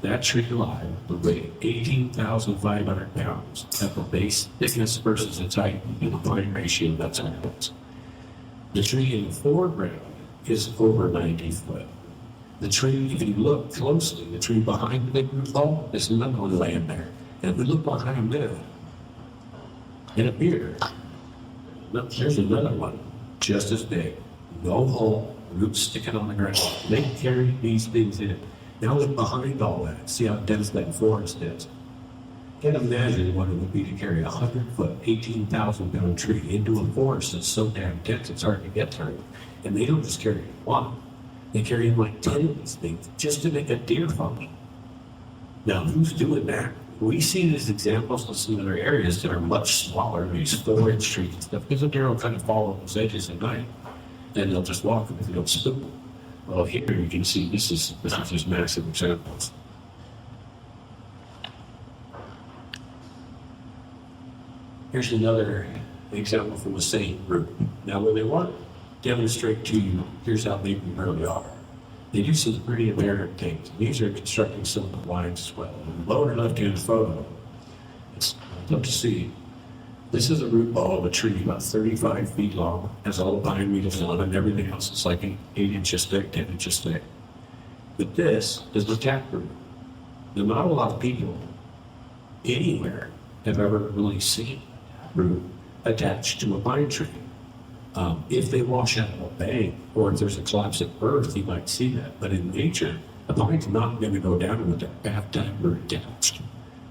That tree line would weigh 18,500 pounds at the base thickness versus its height in the pine ratio that's happens. The tree in the foreground is over 90 foot. The tree, if you look closely, the tree behind the big root ball is another one laying there. And we look behind there, it appeared. Look, there's another one, just as big, no hole, roots sticking on the ground. They carry these things in. Now look behind all that, see how dense that forest is. Can't imagine what it would be to carry a 100-foot, 18,000-pound tree into a forest that's so damn dense it's hard to get through. And they don't just carry one, they carry in like 10 of these things just to make a deer function. Now, who's doing that? We see these examples in some other areas that are much smaller, these 4-inch trees and stuff, because the deer will kind of follow those edges at night, and they'll just walk if they don't spook. Well, here you can see this is just massive examples. Here's another example from the same group. Now, when they want to demonstrate to you, here's how big we really are. They do some pretty apparent things. These are constructing some of the lines as well. In the lower left-hand photo, it's tough to see. This is a root ball of a tree about 35 feet long, has all the pine needles on it, and everything else is like 8 inches thick, 10 inches thick. But this is the taproot. Now, not a lot of people anywhere have ever really seen root attached to a pine tree. If they wash out of a bank or if there's a collapse of earth, you might see that. But in nature, a pine's not going to go down with that bathtub or attached.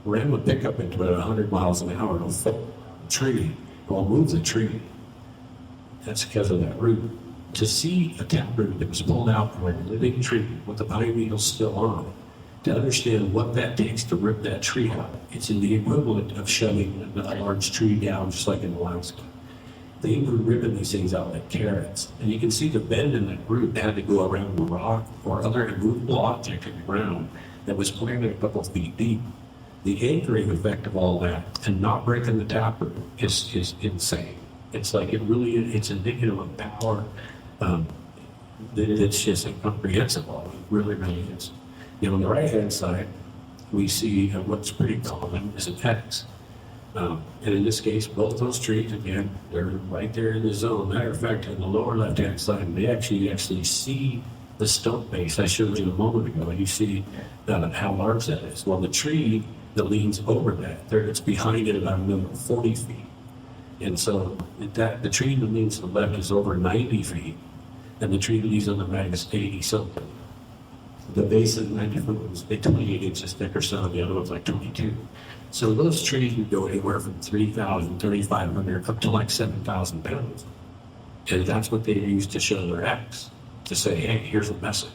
Ram would pick up into it at 100 miles an hour, it'll fall the tree, it will move the tree. That's because of that root. To see a taproot that was pulled out from a living tree with the pine needles still on, to understand what that takes to rip that tree out, it's in the equivalent of shoving a large tree down, just like in Alaska. They were ripping these things out like carrots. And you can see the bend in that root had to go around a rock or other immovable object in the ground that was planted a couple feet deep. The anchoring effect of all that and not breaking the taproot is insane. It's like it's indicative of power it's just incomprehensible. It really, really is. On the right-hand side, we see what's pretty common is an X. And in this case, both those trees, again, they're right there in the zone. Matter of fact, on the lower left-hand side, they actually see the stump base I showed you a moment ago, and you see how large that is. Well, the tree that leans over that, it's behind it about another 40 feet. And so the tree that leans to the left is over 90 feet, and the tree that leans on the right is 80 something. The base of the 90 foot was 28 inches thick or so, the other one's like 22. So those trees would go anywhere from 3,000, 3,500 up to like 7,000 pounds. And that's what they use to show their X, to say, hey, here's a message.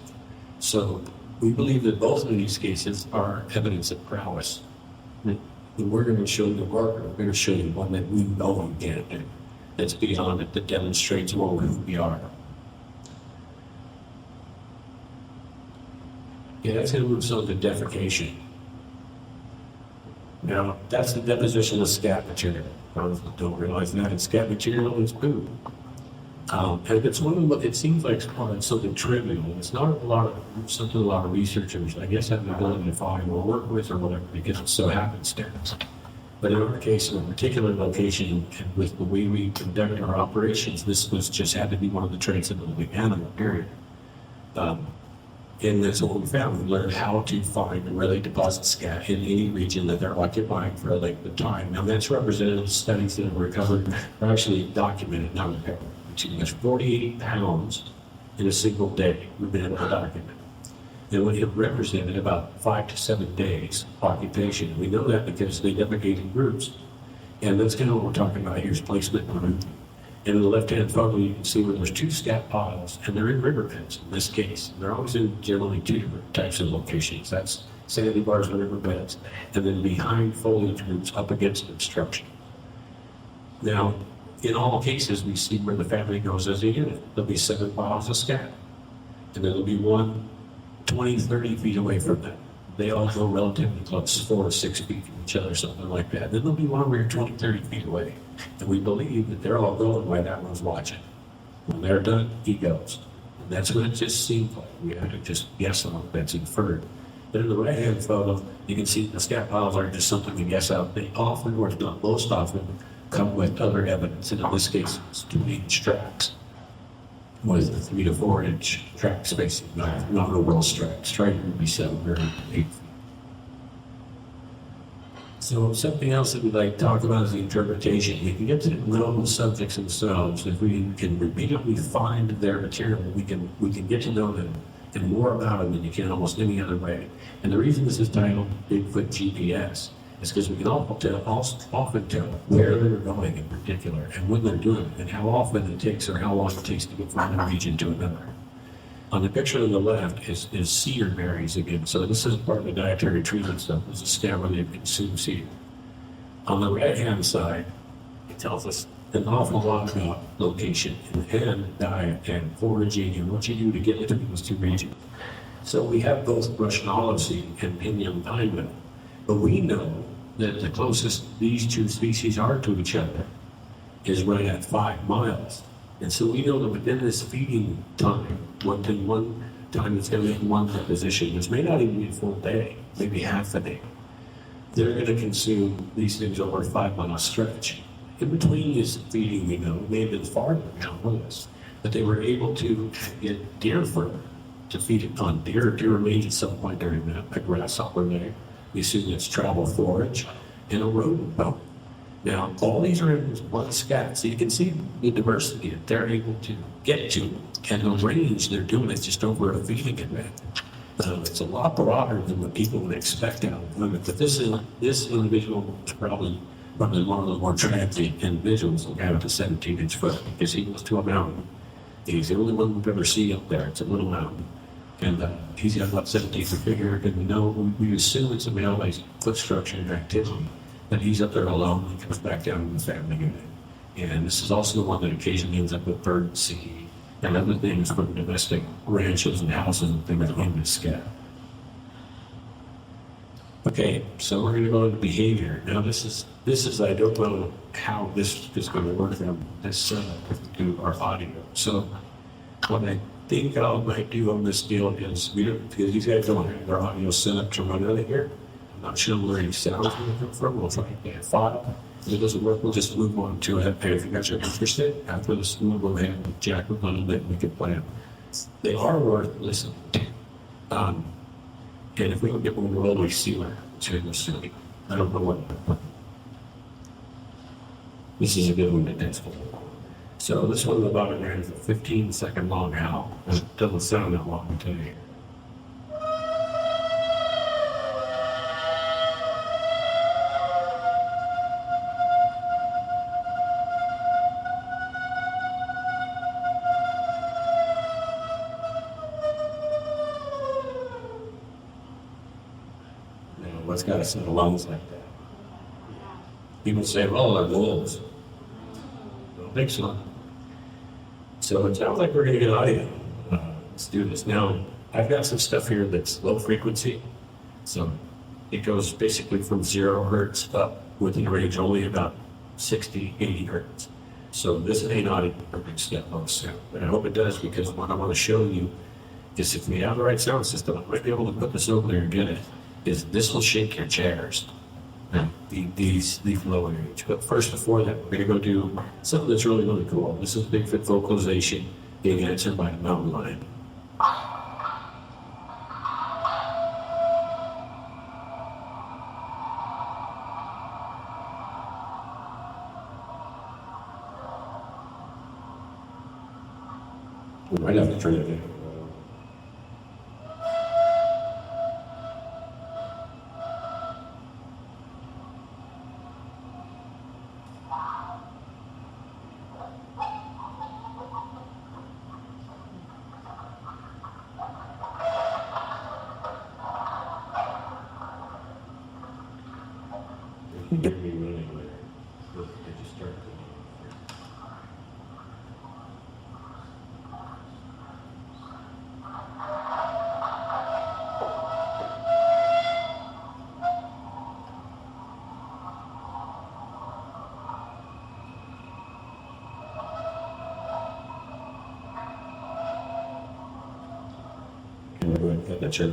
So we believe that both of these cases are evidence of prowess. And we're going to show you the marker, we're going to show you one that we know we can't do, that's beyond it, that demonstrates more who we are. Yeah, that's going to move on to defecation. Now, that's the deposition of scat material. Don't realize that. And scat material is poop. And it's it seems like it's something trivial. It's not something a lot of researchers, I guess, have the ability to find or work with or whatever, because it's so happenstance. But in our case, in a particular location, and with the way we conduct our operations, this just had to be one of the traits of the living animal, period. And that's what we found. We learned how to find and really deposit scat in any region that they're occupying for a length of time. Now, that's represented in studies that have recovered, or actually documented, not recovered. It's 48 pounds in a single day we've been able to document. And it represented about 5 to 7 days occupation. We know that because they defecate in groups. And that's kind of what we're talking about here is placement and grouping. And in the left-hand photo, you can see where there's 2 scat piles, and they're in riverbeds in this case. They're always in generally 2 different types of locations. That's sandy bars and riverbeds, and then behind foliage groups up against obstruction. Now, in all cases, we see where the family goes as a unit. There'll be 7 piles of scat, and then there'll be one 20, 30 feet away from them. They all go relatively close, 4 or 6 feet from each other, something like that. Then there'll be one where you're 20, 30 feet away. And we believe that they're all going while that one's watching. When they're done, he goes. And that's what it just seemed like. We had to just guess on it. That's inferred. But in the right-hand photo, you can see the scat piles aren't just something to guess out. They often, or not most often, come with other evidence. And in this case, it's 2-inch tracks with 3 to 4 inch track spacing, not overall stripes. Stripe would be 7 or 8 feet. So something else that we'd like to talk about is the interpretation. We can get to know the subjects themselves. If we can repeatedly find their material, we can get to know them and more about them than you can almost any other way. And the reason this is titled Bigfoot GPS is because we can often tell where they're going in particular and when they're doing it and how often it takes or how long it takes to get from one region to another. On the picture on the left is cedar berries again. So this is part of the dietary treatment stuff. This is a stem where they consume cedar. On the right-hand side, it tells us an awful lot about location and diet and foraging and what you do to get between those two regions. So we have both Russian olive seed and pinyon pine, but we know that the closest these two species are to each other is right at 5 miles. And so we know that within this feeding time, one time it's going to make one deposition, which may not even be a full day, maybe half a day. They're going to consume these things over a 5-mile stretch. In between this feeding, we know, may have been farther down with us, but they were able to get deer fur to feed it on deer. Deer remains at some point during that, a grasshopper there. We assume it's travel forage and a rodent bone. Now, all these are in one scat, so you can see the diversity that they're able to get to, and the range they're doing is just over a feeding event. It's a lot broader than what people would expect out of women, but this individual is probably one of the more transient individuals that have a 17-inch foot, because he goes to a mountain. He's the only one we've ever seen up there. It's a little mountain. And he's got about 17 foot figure, and we assume it's a male-based foot structure and activity. That he's up there alone and comes back down to the family unit. And this is also the one that occasionally ends up with bird seed and other things from domestic ranches and houses and things in this scat. Okay, so we're going to go into behavior. Now this is I don't know how this is going to work on this to our audio. So what I think I might do on this deal is because these guys don't have their audio set up to run out of here. Not sure where any sounds going to come from. We'll try to get a file. If it doesn't work, we'll just move on to it. And if you guys are interested, after this, we'll go ahead and jack a little bit and we can plan. They are worth listening to. And if we can get one remotely sealer to the city, I don't know what. This is a good one to test. So this one, the bottom here is a 15-second long howl. And it doesn't sound that long until you hear. What's got a set of lungs like that? People say, well, they're wolves. I don't think so. So it sounds like we're going to get audio. Let's do this. Now, I've got some stuff here that's low frequency. So it goes basically from 0 hertz up within a range only about 60, 80 hertz. So this may not even produce that low sound. But I hope it does, because what I want to show you is if we have the right sound system, I might be able to put this over there and get it. Is this will shake your chairs, and these low range. But first, before that, we're going to go do something that's really, really cool. This is Bigfoot vocalization being answered by a mountain lion. We might have to turn it in. Get me running there. Did you start?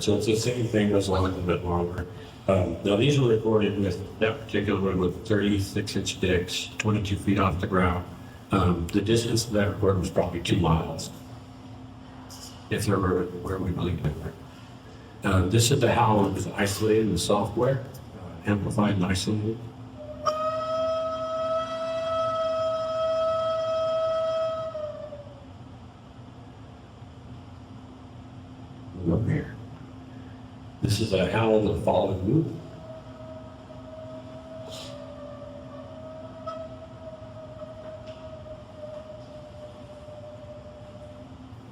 So it's the same thing, goes on a little bit longer. Now these were recorded with that particular one with 36-inch dicks, 22 feet off the ground. The distance of that recording was probably 2 miles, if there were where we believe it were. This is the howl that was isolated in the software, amplified and isolated. Up here. This is a howl of the fallen moon.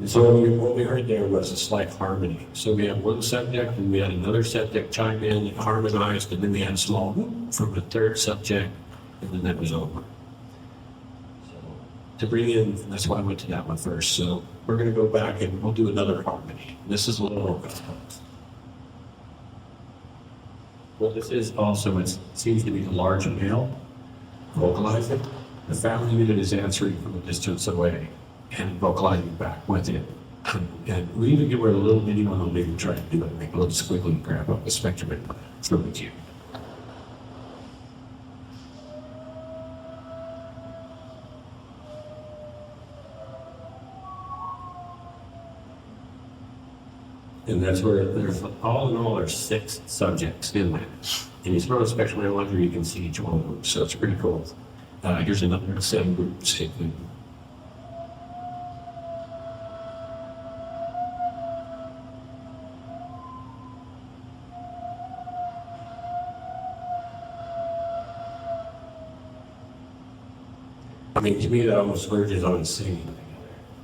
And so what we heard there was a slight harmony. So we had one subject, and we had another subject chime in and harmonized, and then we had a small whoop from the third subject, and then that was over. So to bring in, that's why I went to that one first. So we're going to go back and we'll do another harmony. This is a little. Well, this is also, it seems to be a large male vocalizing. The family unit is answering from a distance away and vocalizing back with it. And we even get where a little mini one will maybe try to do it, make a little squiggly and grab up the spectrum and it's really cute. And that's where there's, all in all, there's 6 subjects in that. And you throw a spectrum analyzer, you can see each one of them. So it's pretty cool. Here's another 7 group, same thing. I mean, to me, that almost verges on singing together.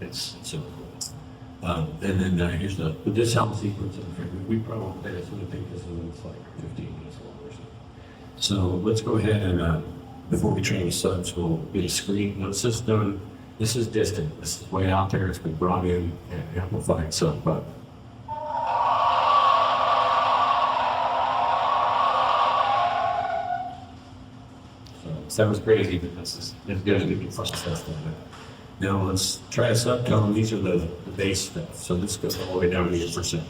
It's so cool. And then here's this sound sequence. We probably, I think this is like 15 minutes long or so. So let's go ahead and, before we train the subs, we'll get a screen. Now, this is done, this is distant. This is way out there. It's been brought in and amplified some, but. Sounds crazy, but this is good to be fun stuff like that. Now let's try a subtone. These are the bass stuff. So this goes all the way down to your percent.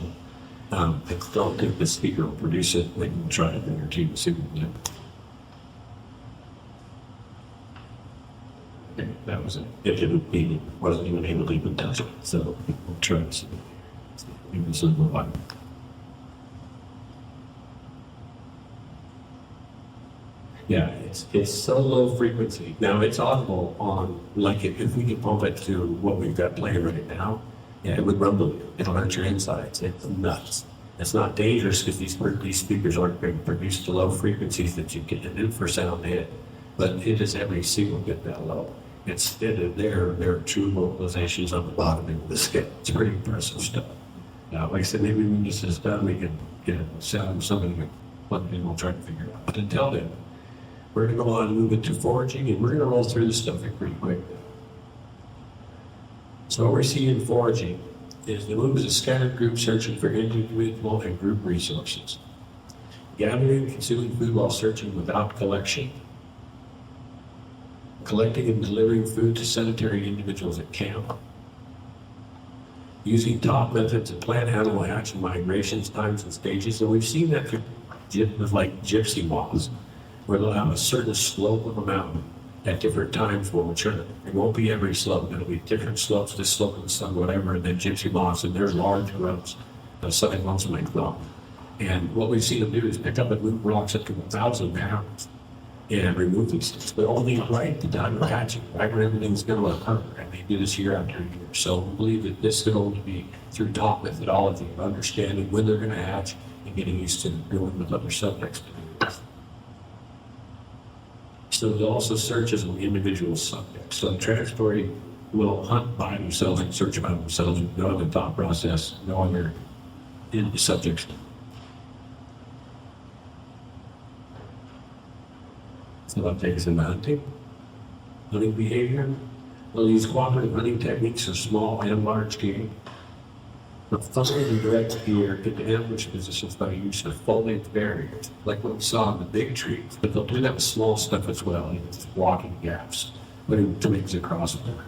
I don't think the speaker will produce it. We can try a thing or two to see what we can do. Okay, that was it. It didn't even, wasn't even able to even touch it. So we'll try to see. Maybe this is a little. Yeah, it's so low frequency. Now it's audible on, like if we could pump it to what we've got playing right now, yeah, it would rumble you. It'll hurt your insides. It's nuts. It's not dangerous because these speakers aren't being produced to low frequencies that you get an infrasound hit, but it is every single bit that low. It's there are true vocalizations on the bottom of the scale. It's pretty impressive stuff. Now, like I said, maybe when this is done, we can get a sound of somebody to plug it in. We'll try to figure it out. But until then, we're going to go on and move it to foraging, and we're going to roll through this stuff pretty quick. So what we're seeing in foraging is the move is a scattered group searching for individual and group resources. Gathering and consuming food while searching without collection. Collecting and delivering food to sedentary individuals at camp. Using top methods of plant animal hatch and migrations, times and stages. And we've seen that with like gypsy moths, where they'll have a certain slope of a mountain at different times when we're trying. It won't be every slope. It'll be different slopes, this slope of the sun, whatever, and then gypsy moths, and they're large grubs, the size ones like that. And what we've seen them do is pick up and move rocks up to 1,000 pounds and remove these things, but only right at the time of hatching, right when everything's going to occur. And they do this year after year. So we believe that this could only be through top methodology of understanding when they're going to hatch and getting used to dealing with other subjects to do this. So it also searches an individual subject. So the transitory will hunt by themselves and search by themselves with no other thought process, no other subjects. So that takes into hunting. Hunting behavior. We'll use cooperative hunting techniques of small and large game. The funnel and direct gear get to ambush positions by use of foliage barriers, like what we saw in the big trees. But they'll do that with small stuff as well, just walking gaps, putting twigs across them,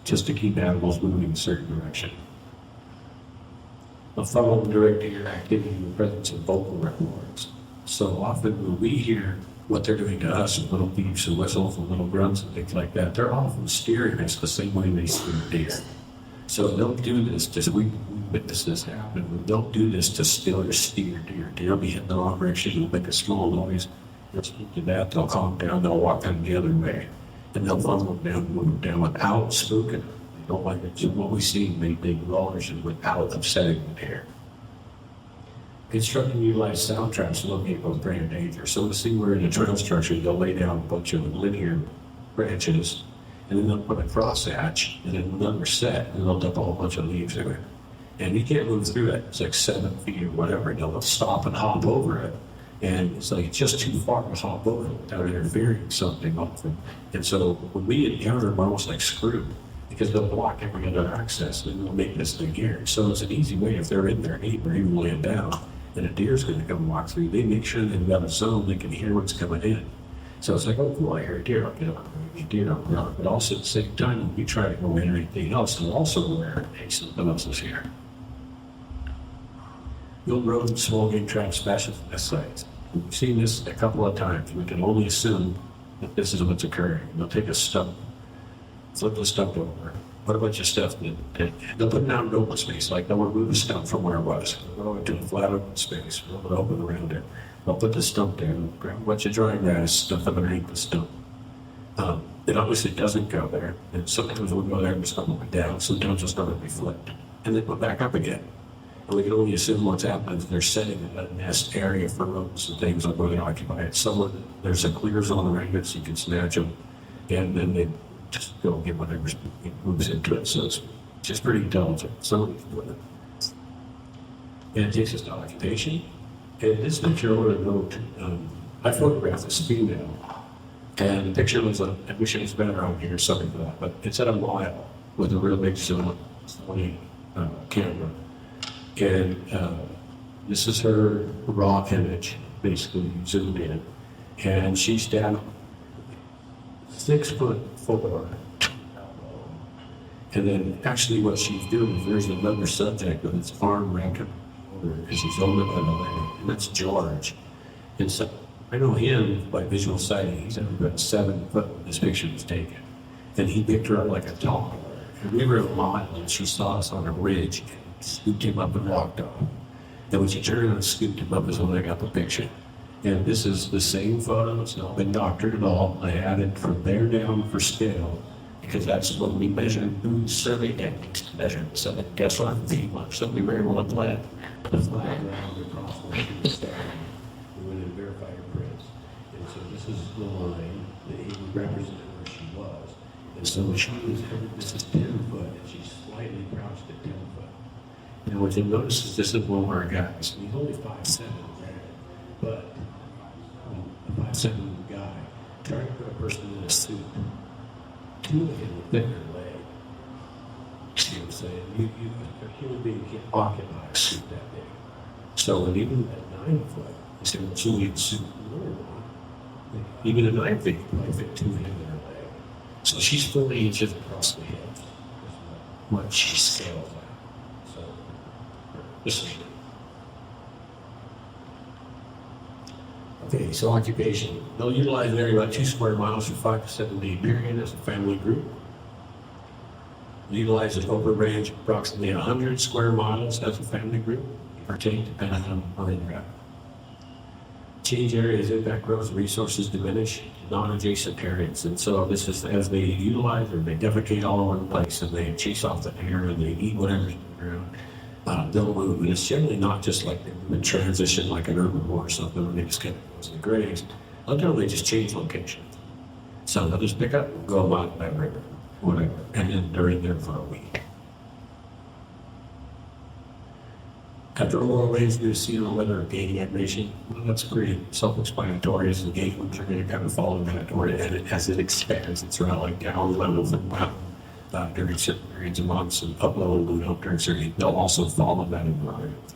just to keep animals moving in a certain direction. A funnel and direct gear activity in the presence of vocal records. So often when we hear what they're doing to us with little beeps and whistles and little grunts and things like that, they're often steering us the same way they steer deer. So they'll do this, just we witness this happen. We don't do this to steal or steer deer. Deer will be hitting the wrong direction, will make a small noise. They'll speak to that, they'll calm down, they'll walk down the other way. And they'll follow them down, move them down without spooking them. They don't like it. So what we see in many big rollers is without upsetting the deer. Constructing utilize sound traps to locate both prey and danger. So we'll see where in a trail structure, they'll lay down a bunch of linear branches, and then they'll put a crosshatch, and then another set, and they'll dump a whole bunch of leaves in it. And you can't move through it. It's like 7 feet or whatever, and they'll stop and hop over it. And it's like just too far to hop over it without interfering something often. And so when we encounter them, we're almost like screwed, because they'll block every other access, and they'll make this thing here. So it's an easy way if they're in there, or even laying down, and a deer's going to come walk through. They make sure they've got a zone they can hear what's coming in. So it's like, oh, cool, I hear a deer, I'll get up, deer, I'll get up. But also at the same time, when you try to go in or anything else, they're also aware, hey, something else is here. You'll road small game trap smashes at sites. We've seen this a couple of times. We can only assume that this is what's occurring. They'll take a stump, flip the stump over, put a bunch of stuff that they'll put down an open space, like they'll remove the stump from where it was. They'll go into a flat open space, they'll open around it. They'll put the stump down, grab a bunch of dry grass, stuff underneath the stump. It obviously doesn't go there, and sometimes we'll go there and the stump will be down, sometimes the stump will be flipped, and then put back up again. And we can only assume what's happening is they're setting a nest area for rodents and things like where they occupy it. Somewhere there's a clear zone around it so you can snatch them, and then they just go get whatever moves into it. So it's just pretty intelligent. Somebody's doing it. And it takes us to occupation. And this picture, I want to note, I photographed this female, and the picture was, I wish it was better out here, sorry for that, but it's at a mile with a real big Sony camera. And this is her raw image, basically zoomed in. And she's down 6 foot 4. And then actually what she's doing is there's another subject with its arm wrapped around her, and she's holding it by the leg, and that's George. And so I know him by visual sighting. He's about 7 foot when this picture was taken. And he picked her up like a dog. And we were a mile, and she saw us on a ridge, and scooped him up and walked off. And when she turned and scooped him up is when I got the picture. And this is the same photo. It's not been doctored at all. I added from there down for scale, because that's what we measure food survey techniques to measure. So guess what? So we were able to plant the flag around across the stack. We went and verified her prints. And so this is the line that he represented where she was. And so she was, this is 10 foot, and she's slightly crouched at 10 foot. And what you'll notice is this is one of our guys. He's only 5'7", but a 5'7" guy trying to put a person in a suit. 2 of him with thicker leg. See what I'm saying? A human being can't occupy a suit that big. So, and even at 9 foot, you see what you need suit normally. Even at 9 feet, you might fit 2 of him in her leg. So she's 40 inches across the hips. What she scales out. So, this is okay, so occupation. They'll utilize an area about 2 square miles for 5 to 7 day period as a family group. Utilize an open range of approximately 100 square miles as a family group, or take depending on where you're at. Change areas, impact growth, resources diminish, non-adjacent areas. And so this is as they utilize or they defecate all over the place and they chase off the air and they eat whatever's around. They'll move, and it's generally not just like they move in transition like an herbivore or something when they just kind of goes to graze. A lot of times they just change location. So they'll just pick up and go about that river, whatever, and then they're in there for a week. After oral rains due to seasonal weather or gaining animation, well, that's pretty self-explanatory. As the gate ones are going to kind of follow that, or as it expands, it's around like down levels and during certain periods of months and up level and up during certain, they'll also follow that environment.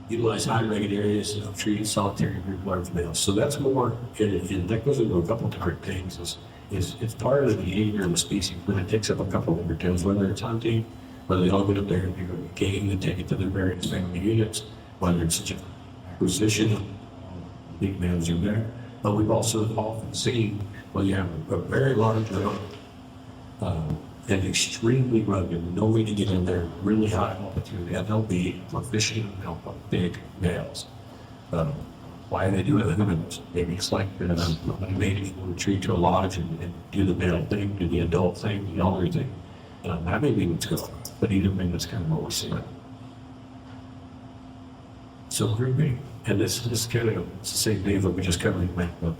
Utilize high rugged areas of trees, solitary group, large males. So that's more, and that goes into a couple different things. It's part of the behavior of the species, but it takes up a couple of details, whether it's hunting, whether they all get up there and they go game and take it to their various family units, whether it's just acquisition, big males are there. But we've also often seen, well, you have a very large and extremely rugged, no way to get in there, really high altitude, and they'll be proficient in helping big males. Why they do it, who knows? Maybe it's like maybe people retreat to a lodge and do the male thing, do the adult thing, the elder thing. That may be what's going on, but either way, that's kind of what we're seeing. So grouping, and this is kind of it's the same thing that we just covered in book.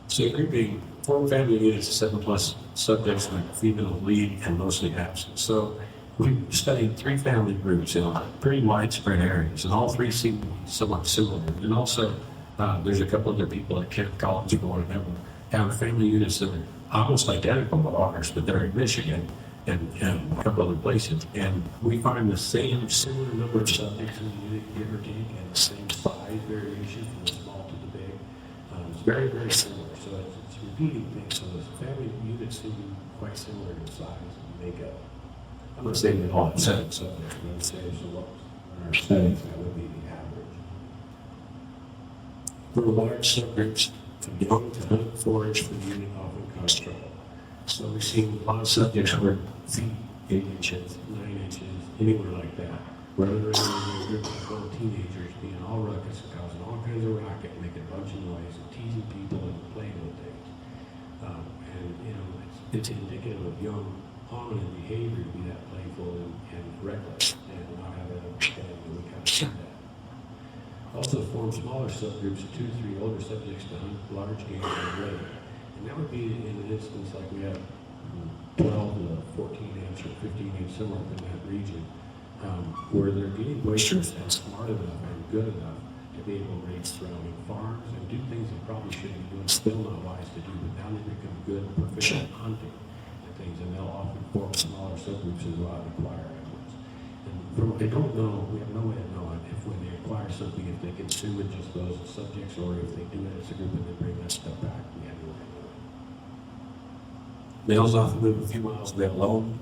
So grouping, 4 family units, 7+ subjects with female lead and mostly absent. So we studied 3 family groups in pretty widespread areas, and all 3 seem to be somewhat similar. And also, there's a couple other people at Ecology or whatever have family units that are almost identical to ours, but they're in Michigan and a couple other places. And we find the same similar number of subjects in the unit, give or take, and the same size variation from the small to the big. It's very, very similar. So it's repeating things. So the family units seem to be quite similar in size and makeup. I'm not saying they all have 7 subjects, but I would say so what in our studies, that would be the average. For large subgroups, from young to hunt, forage for the unit often cause trouble. So we've seen a lot of subjects where feet 8 inches, 9 inches, anywhere like that, where they're in group of little teenagers being all ruckus and causing all kinds of racket, making a bunch of noise, and teasing people and playing with things. And you know, it's indicative of young hominin behavior to be that playful and reckless and not have an understanding, and we kind of see that. Also form smaller subgroups of 2 to 3 older subjects to hunt large game and later. And that would be in an instance like we have 12 to 14 inch or 15 inch, somewhere up in that region, where they're getting boisterous and smart enough and good enough to be able to raid surrounding farms and do things they probably shouldn't be doing, still not wise to do, but now they become good and proficient at hunting and things, and they'll often form smaller subgroups as well and acquire animals. And from what they don't know, we have no way of knowing if when they acquire something, if they consume it just those subjects, or if they do it as a group and they bring that stuff back. We have no way of knowing. Males often live a few miles away alone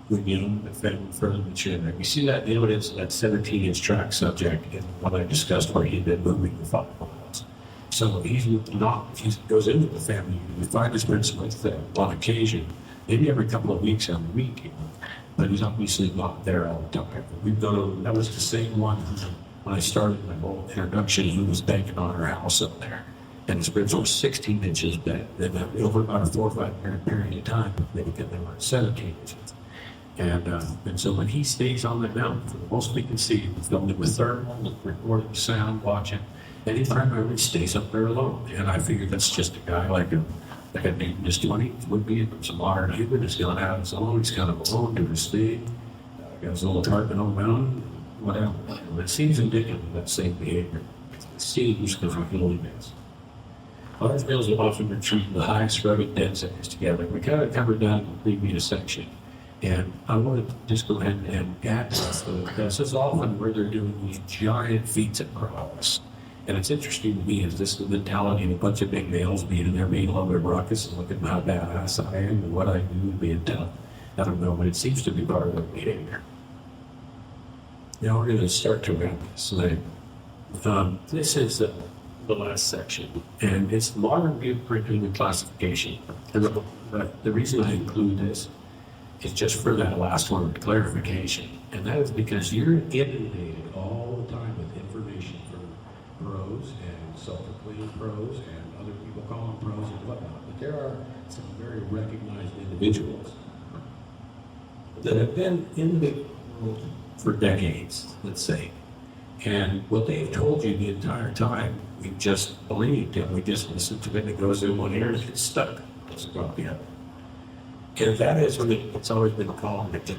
when young and family further mature. We see that in evidence of that 17-inch track subject in what I discussed where he'd been moving the 5 miles. So if he goes into the family, we find his friends with them on occasion, maybe every couple of weeks, every week, but he's obviously not there all the time. We've done, that was the same one when I started my whole introduction, he was banking on our house up there. And his ribs were 16 inches bent. And over about a 4 or 5 year period of time, they were 17 inches. And so when he stays on the mountain, for the most we can see, he's filming with thermal, recording sound, watching, and he primarily stays up there alone. And I figured that's just a guy like a dude in his 20s, would be some modern human, he's gone out on his own, he's kind of alone, doing his thing, got his little apartment on the mountain, whatever. It seems indicative of that same behavior. It seems because we're loneliness. Large males will often retreat in the highest rugged densities together. We kind of covered that in the previous section. And I want to just go ahead and add this is often where they're doing these giant feats of prowess. And it's interesting to me is this the mentality of a bunch of big males being in there being a little bit ruckus and looking at how badass I am and what I do and being tough. I don't know, but it seems to be part of their behavior. Now we're going to start to wrap this thing. This is the last section, and it's modern view of curriculum and classification. And the reason I include this is just for that last one, clarification. And that is because you're inundated all the time with information from pros and self-proclaimed pros and other people call them pros and whatnot. But there are some very recognized individuals that have been in the world for decades, let's say. And what they've told you the entire time, we've just believed and we just listened to it. It goes in one ear and it gets stuck. It doesn't go out the other. And that is what it's always been called the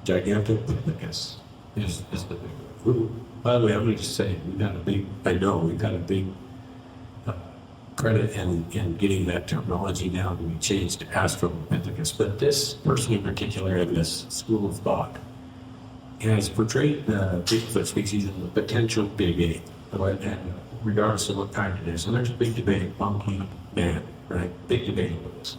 gigantic-pithecus is the big one. By the way, I'm going to just say, we've got a big credit in getting that terminology now to be changed to Australopithecus. But this person in particular in this school of thought has portrayed the Bigfoot species as a potential big ape, regardless of what kind it is. And there's a big debate, monkey, man, right? Big debate over this.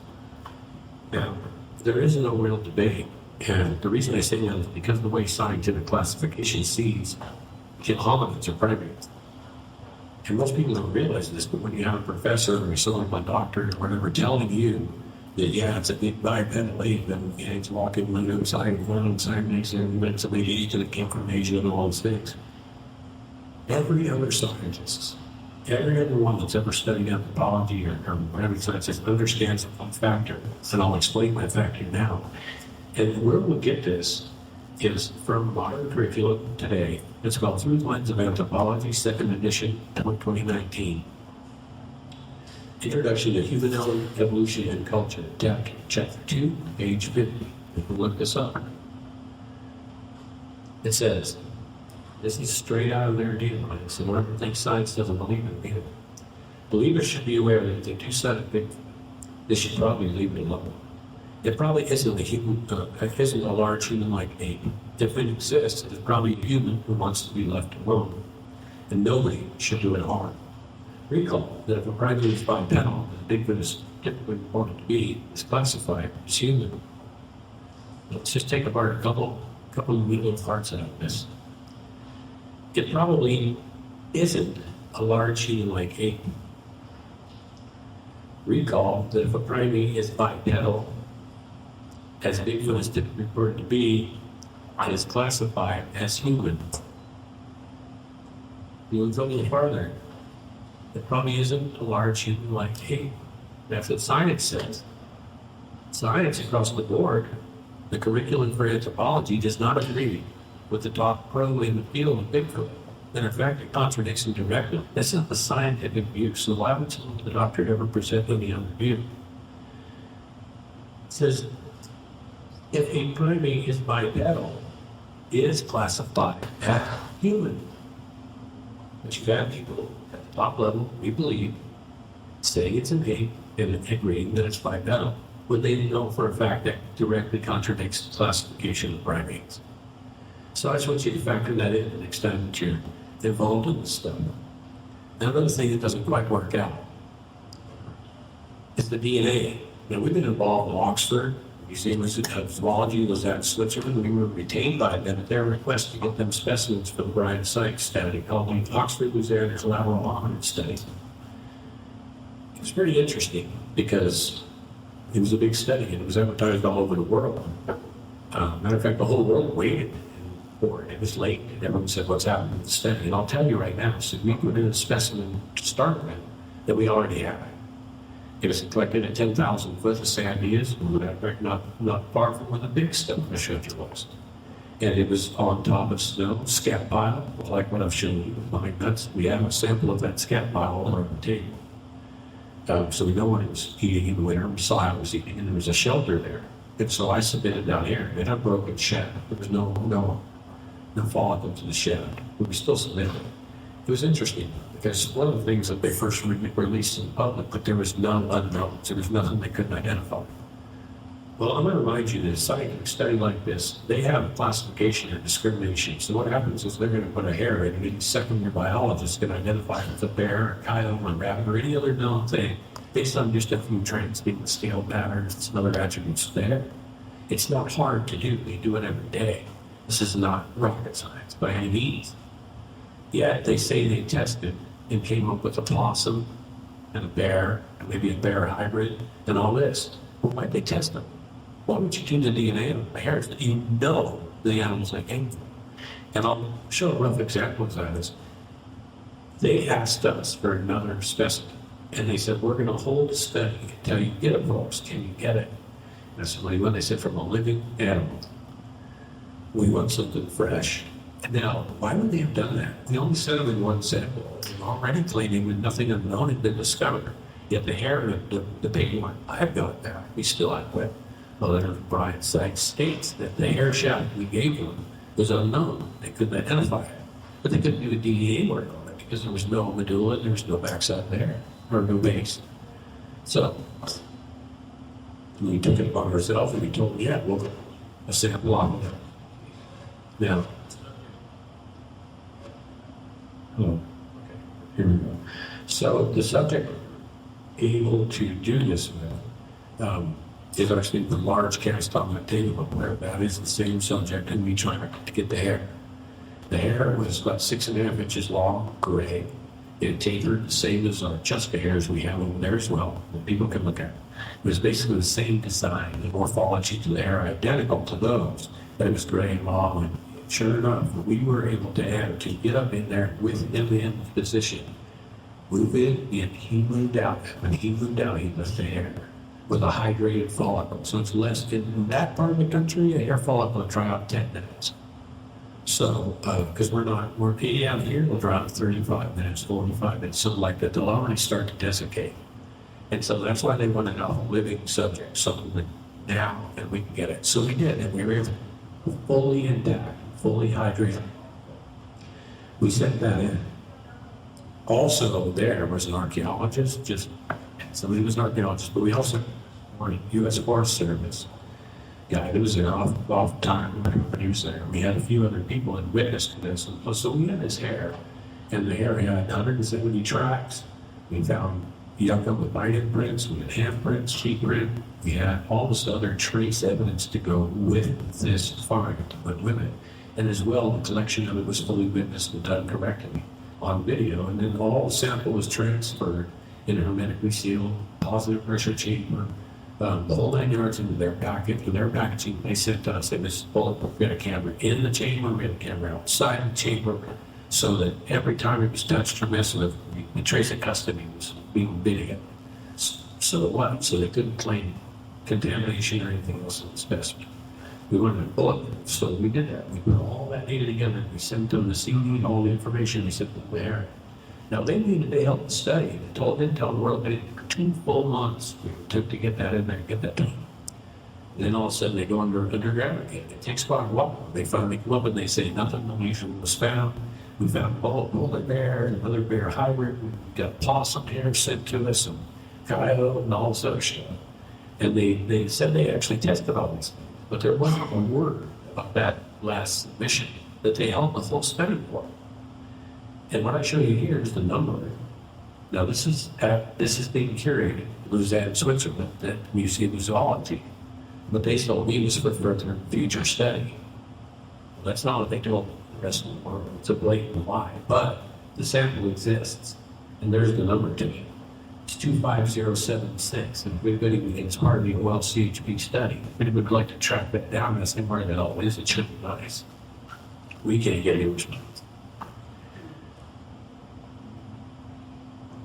Now, there is no real debate, and the reason I say that is because of the way scientific classification sees hominids or primates. And most people don't realize this, but when you have a professor or someone like a doctor or whatever telling you Yeah, it's a big bipedal ape, and it's walking one side and one side makes it, and it's a big age, and it came from Asia and all those things. Every other scientist, every other one that's ever studied anthropology or whatever scientist understands the fun factor, and I'll explain my factor now. And where we'll get this is from modern curriculum today. It's called Through the Lens of Anthropology, second edition, 2019. Introduction to Human Evolution and Culture, chapter 2, page 50. You can look this up. It says, this is straight out of their deal. It's one of the things science doesn't believe in. Believers should be aware that if they do something, they should probably leave it alone. It probably isn't isn't a large human-like ape. If it exists, it's probably a human who wants to be left alone. And nobody should do it harm. Recall that if a primate is bipedal, as Bigfoot is typically reported to be, is classified as human. Let's just take apart a couple of little parts out of this. It probably isn't a large human-like ape. Recall that if a primate is bipedal, as Bigfoot is typically reported to be, it is classified as human. You would go a little farther. It probably isn't a large human-like ape. That's what science says. Science across the board, the curriculum for anthropology does not agree with the top pro in the field of Bigfoot. And in fact, it contradicts them directly. This is the scientific view, so why would the doctor ever present any other view? It says, if a primate is bipedal, it is classified as human. But you've had people at the top level, we believe, saying it's an ape and agreeing that it's bipedal, when they know for a fact that directly contradicts the classification of primates. So I just want you to factor that in the next time that you're involved in this stuff. Now, another thing that doesn't quite work out is the DNA. Now, we've been involved in Oxford. Museum of Zoology was at Switzerland. We were retained by them at their request to get them specimens for the Brian Sykes study. Oxford was there, there's a lateral hominid study. It was pretty interesting because it was a big study and it was advertised all over the world. Matter of fact, the whole world waited for it. It was late and everyone said, what's happening with the study? And I'll tell you right now, so we put in a specimen to start with that we already have. It was collected at 10,000 foot of Sandias, not far from where the big stuff I showed you was. And it was on top of snow, scat pile, like what I've shown you with my nuts. We have a sample of that scat pile on the table. So we know what it was eating in the winter, we saw how it was eating, and there was a shelter there. And so I submitted down here, and a broken shaft. There was no follicle to the shaft, but we still submitted it. It was interesting because one of the things that they first released in the public, but there was none unknown. There was nothing they couldn't identify. Well, I'm going to remind you that a scientific study like this, they have classification and discrimination. So what happens is they're going to put a hair in, and any second-year biologist can identify it with a bear, a coyote, a rabbit, or any other known thing based on just a few traits, being scale patterns and other attributes there. It's not hard to do. They do it every day. This is not rocket science by any means. Yet they say they tested and came up with a possum and a bear, and maybe a bear hybrid, and all this. Well, why'd they test them? Why would you tune the DNA of the hairs that you know the animals they came from? And I'll show a rough example of that. They asked us for another specimen, and they said, we're going to hold a study until you get it, folks. Can you get it? And I said, when they said from a living animal, we want something fresh. Now, why would they have done that? We only sent them in one sample, and already claiming that nothing unknown had been discovered. Yet the hair of the big one, I've got that. We still have it. The letter of Brian Sykes states that the hair shaft we gave them was unknown. They couldn't identify it. But they couldn't do a DNA work on it because there was no medulla, there was no backside there, or no base. So, we took it upon ourselves and we told them, yeah, we'll a sample off of it. Now, here we go. So the subject able to do this with is actually the large cast on the table up there. That is the same subject, and we try to get the hair. The hair was about 6.5 inches long, gray. It tapered the same as our Chuska hairs we have over there as well, that people can look at. It was basically the same design, the morphology to the hair identical to those, but it was gray and long. And sure enough, we were able to get up in there with him in position, move in, and he moved out. When he moved out, he left the hair with a hydrated follicle. So it's less, in that part of the country, a hair follicle will dry out in 10 minutes. So, because we're out here, we'll dry out 35 minutes, 45 minutes, something like that. They'll already start to desiccate. And so that's why they wanted a living subject, something now, and we can get it. So we did, and we were fully intact, fully hydrated. We sent that in. Also, there was an archaeologist, somebody was an archaeologist, but we also were U.S. Forest Service guy that was there off time when he was there. We had a few other people that witnessed this. And so we had his hair, and the hair had 170 tracks. We found yucca with bite imprints, we had handprints, cheek print. We had all this other trace evidence to go with this find, but with it. And as well, the collection of it was fully witnessed and done correctly on video. And then all the sample was transferred in a hermetically sealed, positive pressure chamber. The whole 9 yards into their packet, to their packaging, they sent us, it was bulletproof. We had a camera in the chamber, we had a camera outside the chamber, so that every time it was touched or messed with, the trace of custody was being video. So they couldn't claim contamination or anything else in the specimen. We wanted bulletproof, so we did that. We put all that data together, we sent them the CD, all the information, we sent them there. Now they needed to help the study. Didn't tell the world that it took 2 full months it took to get that in there, get that done. And then all of a sudden they go underground again. It takes quite a while. They finally come up and they say nothing unusual was found. We found a polar bear, another bear hybrid. We got possum hair sent to us, and coyote, and all this other stuff. And they said they actually tested all these things, but there wasn't a word about that last submission that they held the full study for. And what I show you here is the number. Now this is being curated in Lausanne, Switzerland, at the Museum of Zoology. But they told me it was for further future study. Well, that's not what they told the rest of the world. It's a blatant lie. But the sample exists, and there's the number to it. It's 25076. And if anybody thinks it's hardly a well CHP study, if anybody would like to track that down and say where that all is, it should be nice. We can't get any response.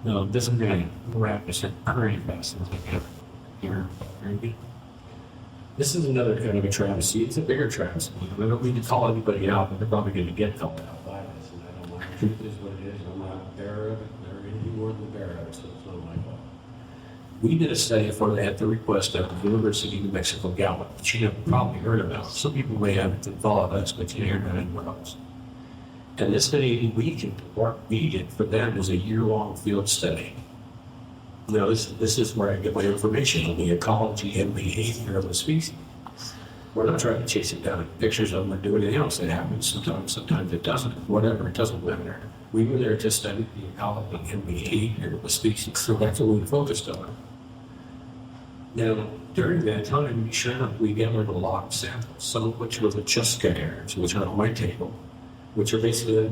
No, this is going to wrap this in very fast. Here, very good. This is another kind of a travesty. It's a bigger travesty. I don't mean to call anybody out, but they're probably going to get called out by this. And I don't mind. The truth is what it is. I'm not a bearer of it. They're any more than a bearer of it, so it's not my fault. We did a study before they had the request of the University of New Mexico Gallup, which you have probably heard about. Some people may have followed us, but you hear that anywhere else. And this study we did for them was a year-long field study. Now, this is where I get my information on the ecology and behavior of the species. We're not trying to chase it down in pictures of them or do anything else. It happens sometimes it doesn't. Whatever, it doesn't matter. We were there to study the ecology and behavior of the species, so that's what we focused on. Now, during that time, sure enough, we gathered a lot of samples, some of which were the Chuska hairs, which are on my table, which are basically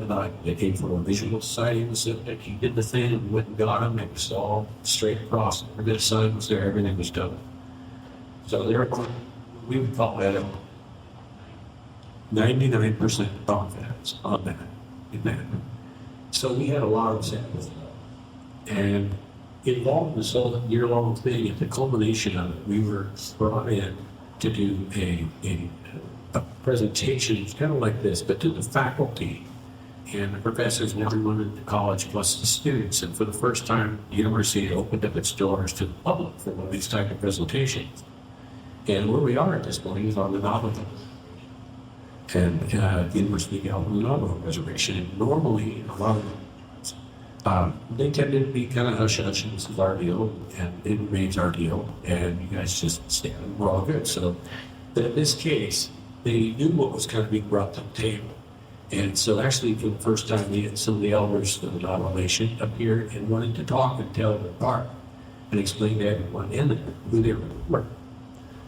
they came from a visual society in the Pacific. He did the thing, and we went and got them. It was all straight across. Every bit of sun was there. Everything was done. So we would call that 99% confidence on that. In that. So we had a lot of samples, and involved in this whole year-long thing. At the culmination of it, we were brought in to do a presentation, kind of like this, but to the faculty and the professors and everyone in the college, plus the students. And for the first time, the university opened up its doors to the public for one of these type of presentations. And where we are at this point is on the Navajo and the University of California Navajo Reservation. And normally, a lot of they tended to be kind of hush-hush, and this is our deal, and it remains our deal, and you guys just stand and we're all good. So, but in this case, they knew what was kind of being brought to the table. And so actually, for the first time, some of the elders of the Navajo Nation appeared and wanted to talk and tell their part and explain to everyone in there who they were.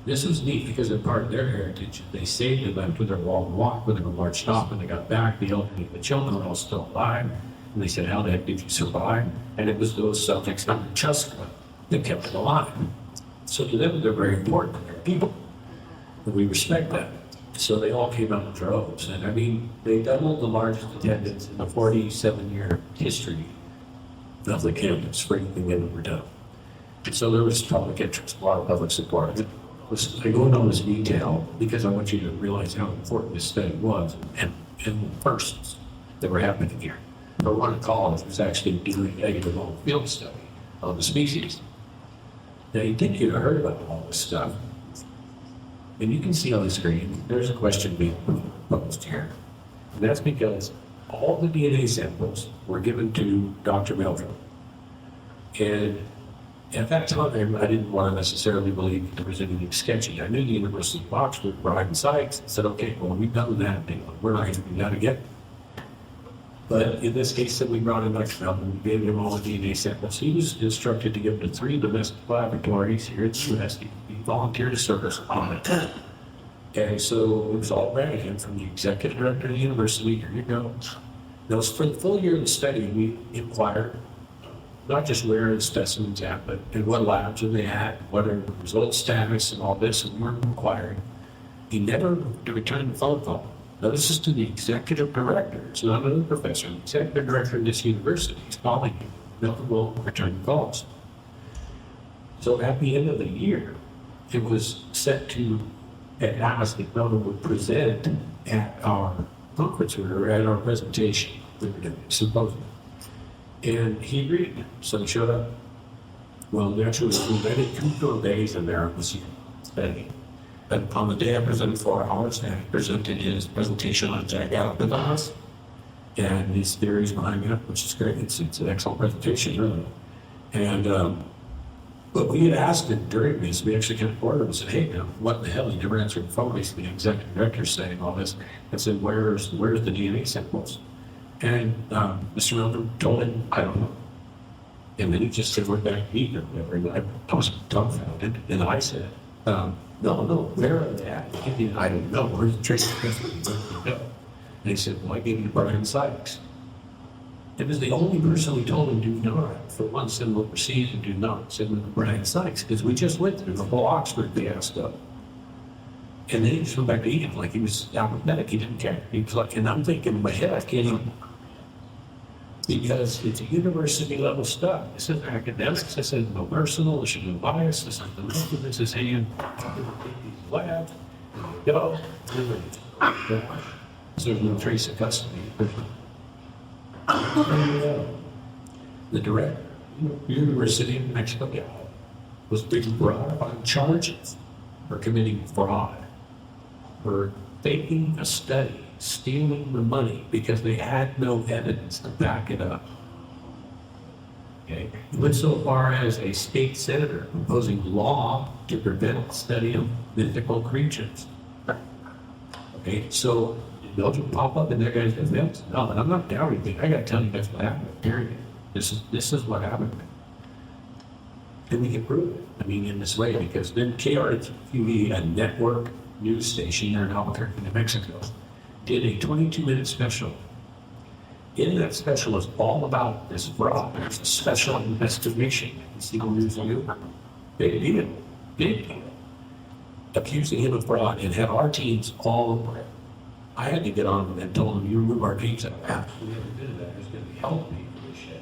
This was neat because they're part of their heritage. They saved them after their long walk, when they were marched off, when they got back, the elderly and the children were all still alive. And they said, how the heck did you survive? And it was those subjects under Chuska that kept it alive. So to them, they're very important. They're people, and we respect that. So they all came out in droves, and I mean, they doubled the largest attendance in the 47-year history of the campus for anything they ever done. So there was public interest, a lot of public support. I go into all this detail because I want you to realize how important this study was and the persons that were happening here. For one college was actually doing a negative field study on the species. Now you think you'd heard about all this stuff, and you can see on the screen, there's a question being posed here. And that's because all the DNA samples were given to Dr. Meldrum. And at that time, I didn't want to necessarily believe there was anything sketchy. I knew the University of Oxford, Brian Sykes, said, okay, well, we've done that. We're not going to do that again. But in this case, we brought in Dr. Meldrum, we gave him all the DNA samples. He was instructed to give them to 3 domestic laboratories here in the U.S. He volunteered to service on it. And so it was all granted him from the executive director of the university. Here you go. Now, for the full year of the study, we inquired not just where the specimens at, but in what labs are they at, what are the result status, and all this, and we were inquiring. He never returned the phone call. Now, this is to the executive director. It's not another professor. The executive director of this university is calling him. Nothing will return calls. So at the end of the year, it was set to, at last, that Meldrum would present at our conference or at our presentation. We were doing a symposium. And he agreed. So he showed up. Well, naturally, we invented 2 days in there was studying. And on the day I presented 4 hours, and he presented his presentation on us and his theories behind it, which is great. It's an excellent presentation, really. And but we had asked him during this, we actually came forward and said, hey, now, what the hell? He never answered the phone. Basically, the executive director saying all this. And said, where's the DNA samples? And Mr. Meldrum told him, I don't know. And then he just said, we're back to meet or whatever. And I was dumbfounded. And I said, no, where are they at? I don't know. Where's the trace? And he said, well, I gave you Brian Sykes. It was the only person we told him do not. For one, send them overseas and do not. Send them to Brian Sykes. Because we just went through the whole Oxford fiasco. And then he just went back to Eden like he was apathetic. He didn't care. He was like, and I'm thinking in my head, I can't even. Because it's university level stuff. This is academics. This is no personal. This is no bias. This is no nothing. This is hey, take these labs. Go. So there's no trace of custody. The director, University of Mexico, was being brought up on charges for committing fraud, for faking a study, stealing the money because they had no evidence to back it up. Okay? He went so far as a state senator proposing law to prevent the study of mythical creatures. Okay, so did Belgium pop up in that guy's defense? No, and I'm not doubting it. I gotta tell you that's what happened, period. This is what happened. And we can prove it. I mean, in this way, because then KRTV, a network news station here in Albuquerque, New Mexico, did a 22-minute special. In that special is all about this fraud. There's a special investigation at the Siegel News Review. Big deal. Accusing him of fraud and had our teams all over it. I had to get on them and told them, you remove our teams out. We never did that. There's going to be help me for this shit.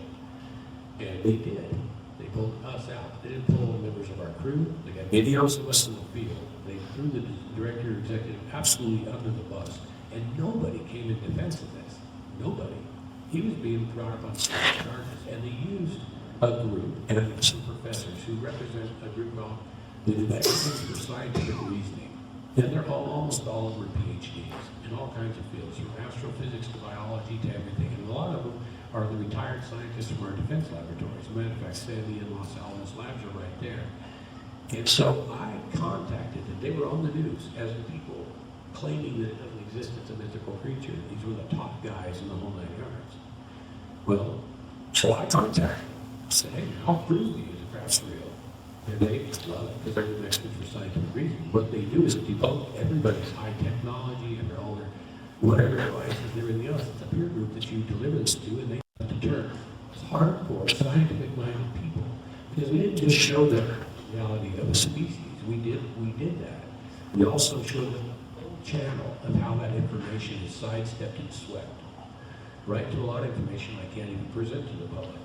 And they did. They pulled us out. They didn't pull members of our crew. They got videos of us in the field. They threw the director executive absolutely under the bus. And nobody came in defense of this. Nobody. He was being brought up on charges. And they used a group and some professors who represent a group called the Center for Scientific Reasoning. And they're almost all over PhDs in all kinds of fields, from astrophysics to biology to everything. And a lot of them are the retired scientists from our defense laboratories. As a matter of fact, Sandy and Los Alamos labs are right there. And so I contacted them. They were on the news as the people claiming that it doesn't exist as a mythical creature. These were the top guys in the whole 9 yards. Well, so I contacted them. I said, hey, I'll prove to you that that's real. And they love it because they're the experts for scientific reason. What they do is debunk everybody's high technology and all their whatever devices and everything else. It's a peer group that you deliver this to, and they have to turn hardcore scientific-minded people. Because we didn't just show them reality of a species. We did that. We also showed them a whole channel of how that information is sidestepped and swept. Right to a lot of information I can't even present to the public.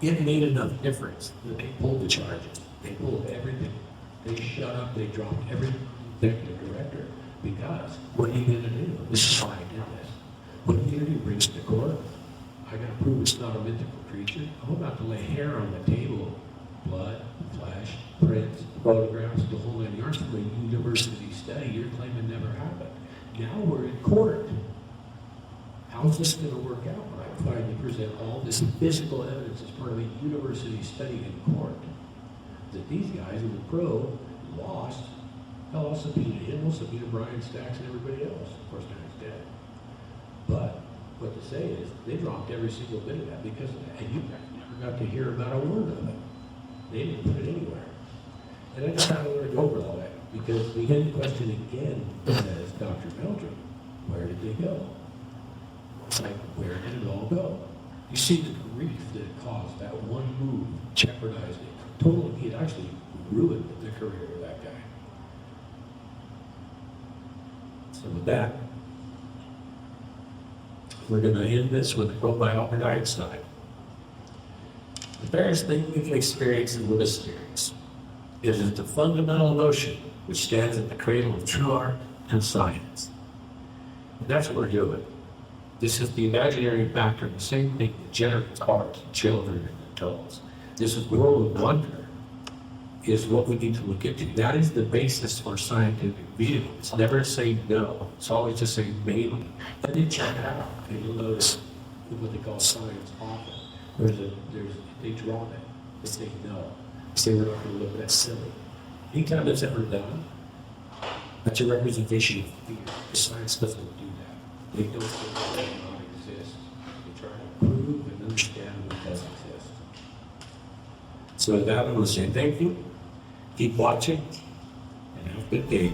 It made enough difference that they pulled the charges. They pulled everything. They shut up, they dropped every executive director because what are you going to do? This is why I did this. What are you going to do? Bring it to court? I got to prove it's not a mythical creature. I'm about to lay hair on the table. Blood, flesh, prints, photographs, the whole nine yards from a university study you're claiming never happened. Now we're in court. How's this going to work out when I finally present all this physical evidence as part of a university study in court? That these guys in the pro lost. Hell, I'll subpoena him, we'll subpoena Brian Stacks and everybody else. Of course, now he's dead. But what to say is, they dropped every single bit of that because of that. And you guys never got to hear about a word of it. They didn't put it anywhere. And I just kind of want to go over all that because we had the question again as Dr. Meldrum, where did they go? It's like, where did it all go? You see the grief that it caused, that one move jeopardized it. Totally, it actually ruined the career of that guy. So with that, we're going to end this with a quote by Albert Einstein. The fairest thing we can experience in Buddhist spirits is the fundamental notion which stands at the cradle of true art and science. And that's what we're doing. This is the imaginary factor, the same thing that generates art in children and adults. This is world of wonder is what we need to look into. That is the basis for scientific view. It's never say no. It's always just say maybe. And then check it out. And you'll notice what they call science often. They draw it. They say no. They say we're not going to look at that silly. Anytime that's ever done, that's a representation of fear. The science doesn't do that. They don't say that does not exist. They try to prove and understand what does exist. So with that, I'm going to say thank you. Keep watching, and have a good day.